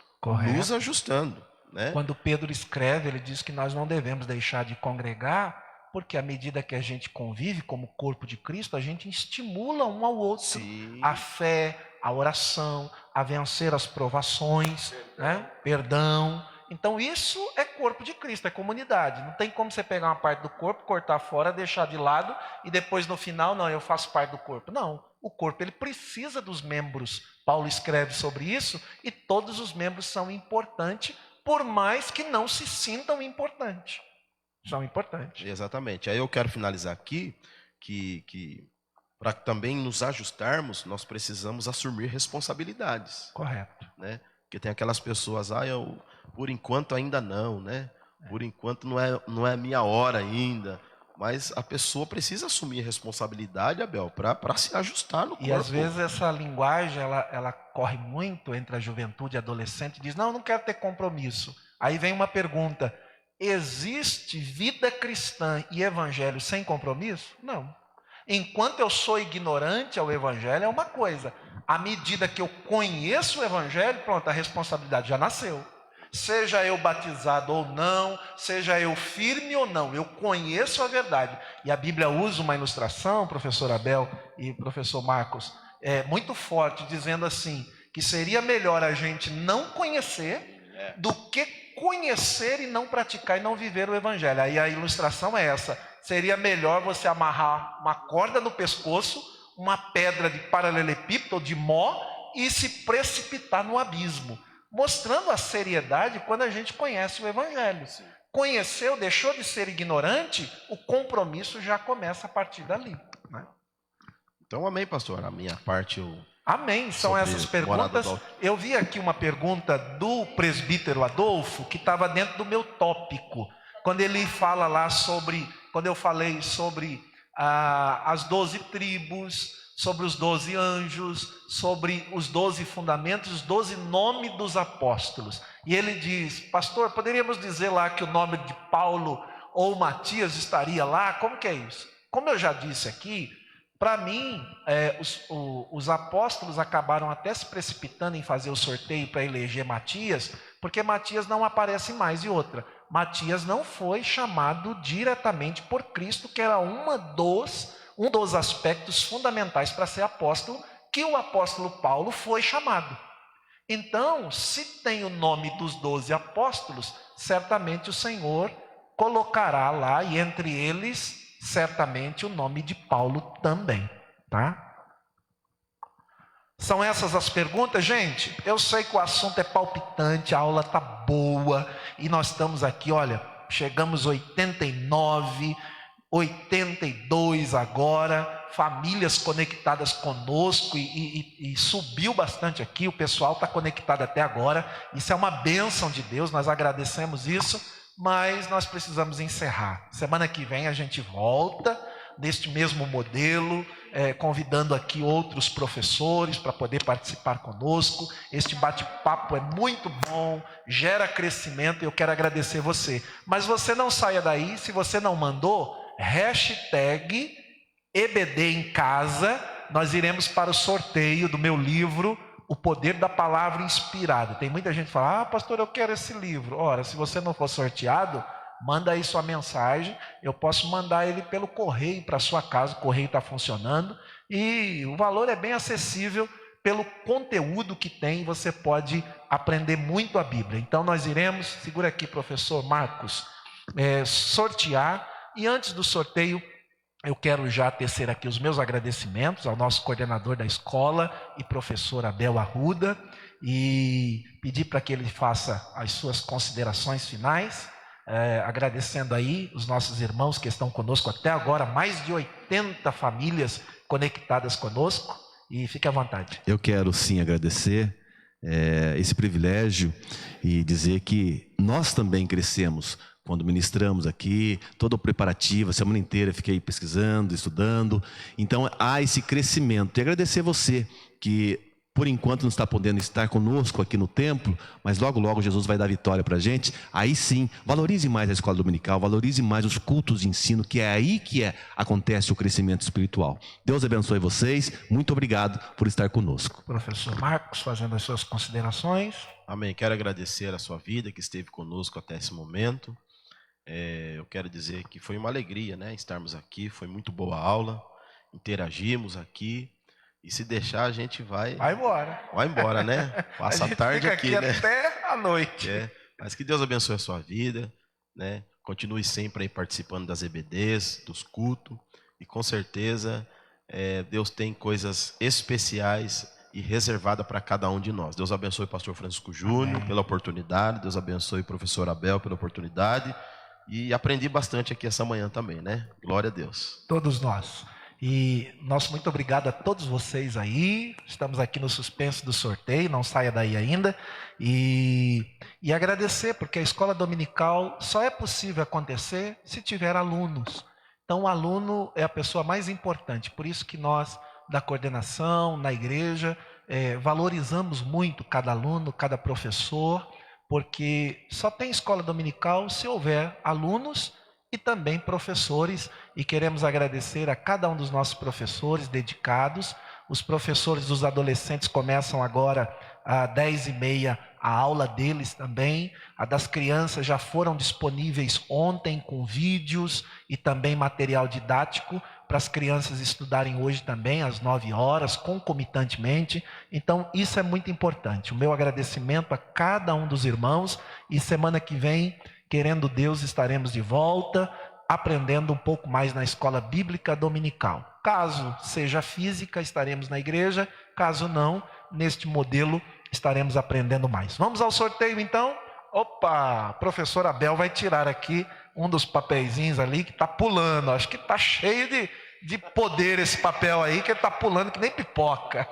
nos ajustando. Quando Pedro escreve, ele diz que nós não devemos deixar de congregar, porque à medida que a gente convive como corpo de Cristo, a gente estimula um ao outro. Sim. A fé, a oração, a vencer as provações, perdão. Então isso é corpo de Cristo, é comunidade. Não tem como você pegar uma parte do corpo, cortar fora, deixar de lado e depois no final, não, eu faço parte do corpo. Não, o corpo ele precisa dos membros. Paulo escreve sobre isso e todos os membros são importantes, por mais que não se sintam importantes. São importantes. Exatamente. Aí eu quero finalizar aqui que para também nos ajustarmos, nós precisamos assumir responsabilidades. Correto. Porque tem aquelas pessoas, por enquanto ainda não, Por enquanto não é minha hora ainda. Mas a pessoa precisa assumir responsabilidade, Abel, para se ajustar no corpo. E às vezes essa linguagem, ela corre muito entre a juventude e adolescente, e diz, não quero ter compromisso. Aí vem uma pergunta, existe vida cristã e evangelho sem compromisso? Não. Enquanto eu sou ignorante ao evangelho é uma coisa. À medida que eu conheço o evangelho, pronto, a responsabilidade já nasceu. Seja eu batizado ou não, seja eu firme ou não, eu conheço a verdade. E a Bíblia usa uma ilustração, professor Abel e professor Marcos, muito forte, dizendo assim, que seria melhor a gente não conhecer do que conhecer e não praticar e não viver o evangelho. Aí a ilustração é essa: seria melhor você amarrar uma corda no pescoço, uma pedra de paralelepípedo ou de mó e se precipitar no abismo, mostrando a seriedade quando a gente conhece o evangelho. Conheceu, deixou de ser ignorante, o compromisso já começa a partir dali, né? Então, amém, pastor. A minha parte eu... Amém, são essas perguntas. Eu vi aqui uma pergunta do presbítero Adolfo, que estava dentro do meu tópico, quando ele fala lá sobre, quando eu falei sobre as 12 tribos, sobre os 12 anjos, sobre os 12 fundamentos, os 12 nomes dos apóstolos. E ele diz: pastor, poderíamos dizer lá que o nome de Paulo ou Matias estaria lá? Como que é isso? Como eu já disse aqui, para mim, os apóstolos acabaram até se precipitando em fazer o sorteio para eleger Matias, porque Matias não aparece mais. E outra, Matias não foi chamado diretamente por Cristo, que era um dos aspectos fundamentais para ser apóstolo, que o apóstolo Paulo foi chamado. Então, se tem o nome dos 12 apóstolos, certamente o Senhor colocará lá, e entre eles, certamente o nome de Paulo também, tá? São essas as perguntas, gente? Eu sei que o assunto é palpitante, a aula tá boa, e nós estamos aqui, olha, chegamos 89, 82 agora, famílias conectadas conosco, e subiu bastante aqui, o pessoal está conectado até agora. Isso é uma bênção de Deus, nós agradecemos isso, mas nós precisamos encerrar. Semana que vem a gente volta neste mesmo modelo, convidando aqui outros professores para poder participar conosco. Este bate-papo é muito bom, gera crescimento, e eu quero agradecer você. Mas você não saia daí, se você não mandou, hashtag EBD em casa, nós iremos para o sorteio do meu livro, O Poder da Palavra Inspirada. Tem muita gente que fala: pastor, eu quero esse livro. Ora, se você não for sorteado, manda aí sua mensagem, eu posso mandar ele pelo correio para sua casa, o correio está funcionando, e o valor é bem acessível pelo conteúdo que tem, você pode aprender muito a Bíblia. Então nós iremos, segura aqui, professor Marcos, sortear, e antes do sorteio, eu quero já tecer aqui os meus agradecimentos ao nosso coordenador da escola e professor Abel Arruda, e pedir para que ele faça as suas considerações finais, agradecendo aí os nossos irmãos que estão conosco até agora, mais de 80 famílias conectadas conosco, e fique à vontade. Eu quero sim agradecer esse privilégio e dizer que nós também crescemos quando ministramos aqui, todo o preparativo, a semana inteira fiquei pesquisando, estudando. Então há esse crescimento. E agradecer você que por enquanto não está podendo estar conosco aqui no templo, mas logo logo Jesus vai dar vitória para a gente. Aí sim, valorize mais a escola dominical, valorize mais os cultos de ensino, que é aí que acontece o crescimento espiritual. Deus abençoe vocês, muito obrigado por estar conosco. Professor Marcos, fazendo as suas considerações. Amém, quero agradecer a sua vida que esteve conosco até esse momento. Eu quero dizer que foi uma alegria, né, estarmos aqui, foi muito boa a aula, interagimos aqui, e se deixar a gente vai embora. Vai embora, né? Passa a tarde aqui, né? Até a noite. Mas que Deus abençoe a sua vida, né? Continue sempre aí participando das EBDs, dos cultos, e com certeza Deus tem coisas especiais e reservada para cada um de nós. Deus abençoe o pastor Francisco Júnior pela oportunidade, Deus abençoe o professor Abel pela oportunidade, e aprendi bastante aqui essa manhã também, né? Glória a Deus. Todos nós. E nosso muito obrigado a todos vocês aí. Estamos aqui no suspenso do sorteio, não saia daí ainda. E agradecer, porque a escola dominical só é possível acontecer se tiver alunos. Então o aluno é a pessoa mais importante, por isso que nós, da coordenação, na igreja, valorizamos muito cada aluno, cada professor, porque só tem escola dominical se houver alunos e também professores, e queremos agradecer a cada um dos nossos professores dedicados. Os professores dos adolescentes começam agora às 10h30 a aula deles também. A das crianças já foram disponíveis ontem com vídeos e também material didático para as crianças estudarem hoje também às 9 horas, concomitantemente. Então isso é muito importante. O meu agradecimento a cada um dos irmãos, E semana que vem, querendo Deus, estaremos de volta, aprendendo um pouco mais na escola bíblica dominical. Caso seja física, estaremos na igreja. Caso não, neste modelo estaremos aprendendo mais. Vamos ao sorteio então? Opa, a professora Abel vai tirar aqui um dos papeizinhos ali que está pulando. Acho que está cheio de poder esse papel aí, que ele está pulando que nem pipoca.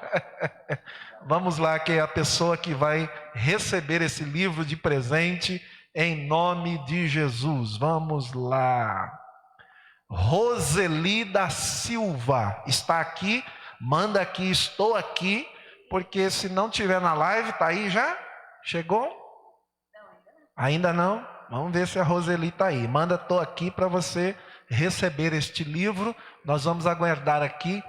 Vamos lá, que é a pessoa que vai receber esse livro de presente em nome de Jesus. Vamos lá. Roseli da Silva está aqui. Manda aqui, estou aqui, porque se não tiver na live, está aí já? Chegou? Ainda não? Vamos ver se a Roseli está aí. Manda, estou aqui para você receber este livro. Nós vamos aguardar aqui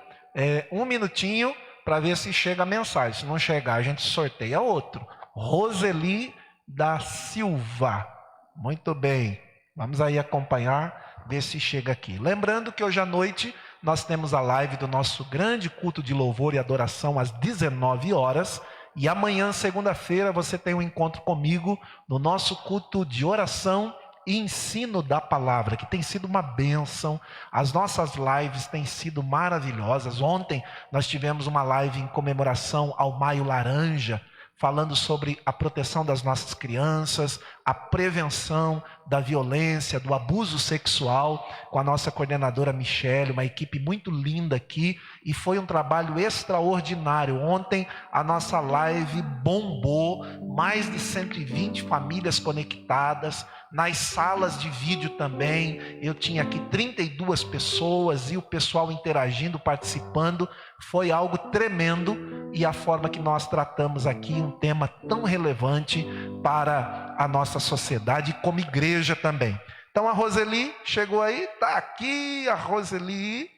um minutinho para ver se chega a mensagem. Se não chegar, a gente sorteia outro. Roseli da Silva. Muito bem. Vamos aí acompanhar, ver se chega aqui. Lembrando que hoje à noite nós temos a live do nosso grande culto de louvor e adoração às 19 horas. E amanhã, segunda-feira, você tem um encontro comigo no nosso culto de oração e ensino da palavra, que tem sido uma bênção. As nossas lives têm sido maravilhosas. Ontem nós tivemos uma live em comemoração ao Maio Laranja, falando sobre a proteção das nossas crianças, a prevenção da violência, do abuso sexual, com a nossa coordenadora Michele, uma equipe muito linda aqui, e foi um trabalho extraordinário. Ontem a nossa live bombou, mais de 120 famílias conectadas, nas salas de vídeo também, eu tinha aqui 32 pessoas e o pessoal interagindo, participando, foi algo tremendo, e a forma que nós tratamos aqui um tema tão relevante para a nossa sociedade e como igreja também. Então a Roseli chegou aí, está aqui a Roseli,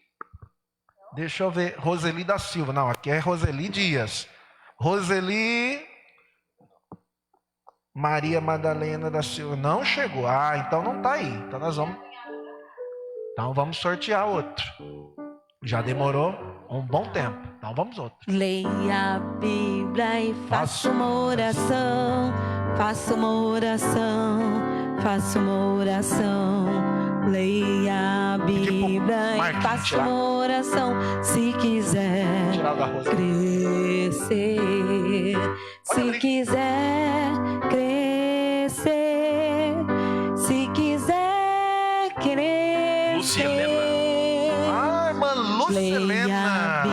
deixa eu ver, Roseli da Silva, não, aqui é Roseli Dias, Roseli Maria Madalena da Silva, não chegou, então não está aí, então vamos sortear outro, já demorou um bom tempo, então vamos outro. Leia a Bíblia e faça uma oração, faça uma oração, faça uma oração. Leia a Bíblia e faça uma oração, se quiser crescer, se quiser crescer, se quiser crescer. Lucilena. Irmã Lucilena,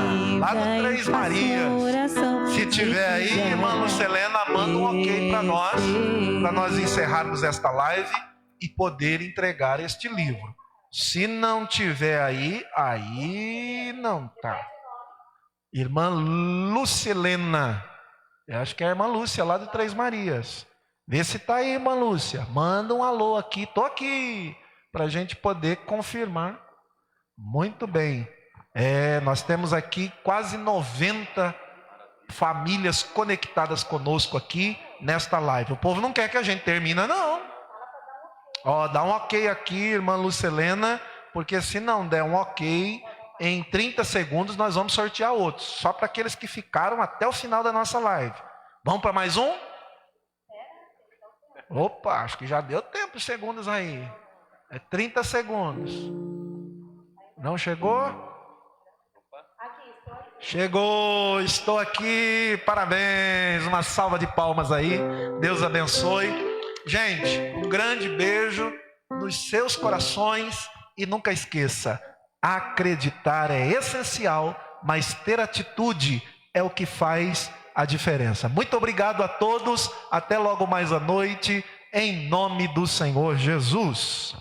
lá do Três Marias. Se tiver aí, irmã Lucilena, manda um ok para nós encerrarmos esta live e poder entregar este livro. Se não tiver aí não tá. Irmã Lucilena, eu acho que é a irmã Lúcia, lá do Três Marias. Vê se tá aí, irmã Lúcia. Manda um alô aqui, tô aqui, para a gente poder confirmar. Muito bem. Nós temos aqui quase 90 famílias conectadas conosco aqui nesta live. O povo não quer que a gente termine, não. Dá um ok aqui, irmã Lucilena, porque se não der um ok, em 30 segundos nós vamos sortear outros, só para aqueles que ficaram até o final da nossa live. Vamos para mais um? Opa, acho que já deu tempo, segundos aí. 30 segundos. Não chegou? Chegou, estou aqui, parabéns, uma salva de palmas aí, Deus abençoe. Gente, um grande beijo nos seus corações e nunca esqueça, acreditar é essencial, mas ter atitude é o que faz a diferença. Muito obrigado a todos, até logo mais à noite, em nome do Senhor Jesus.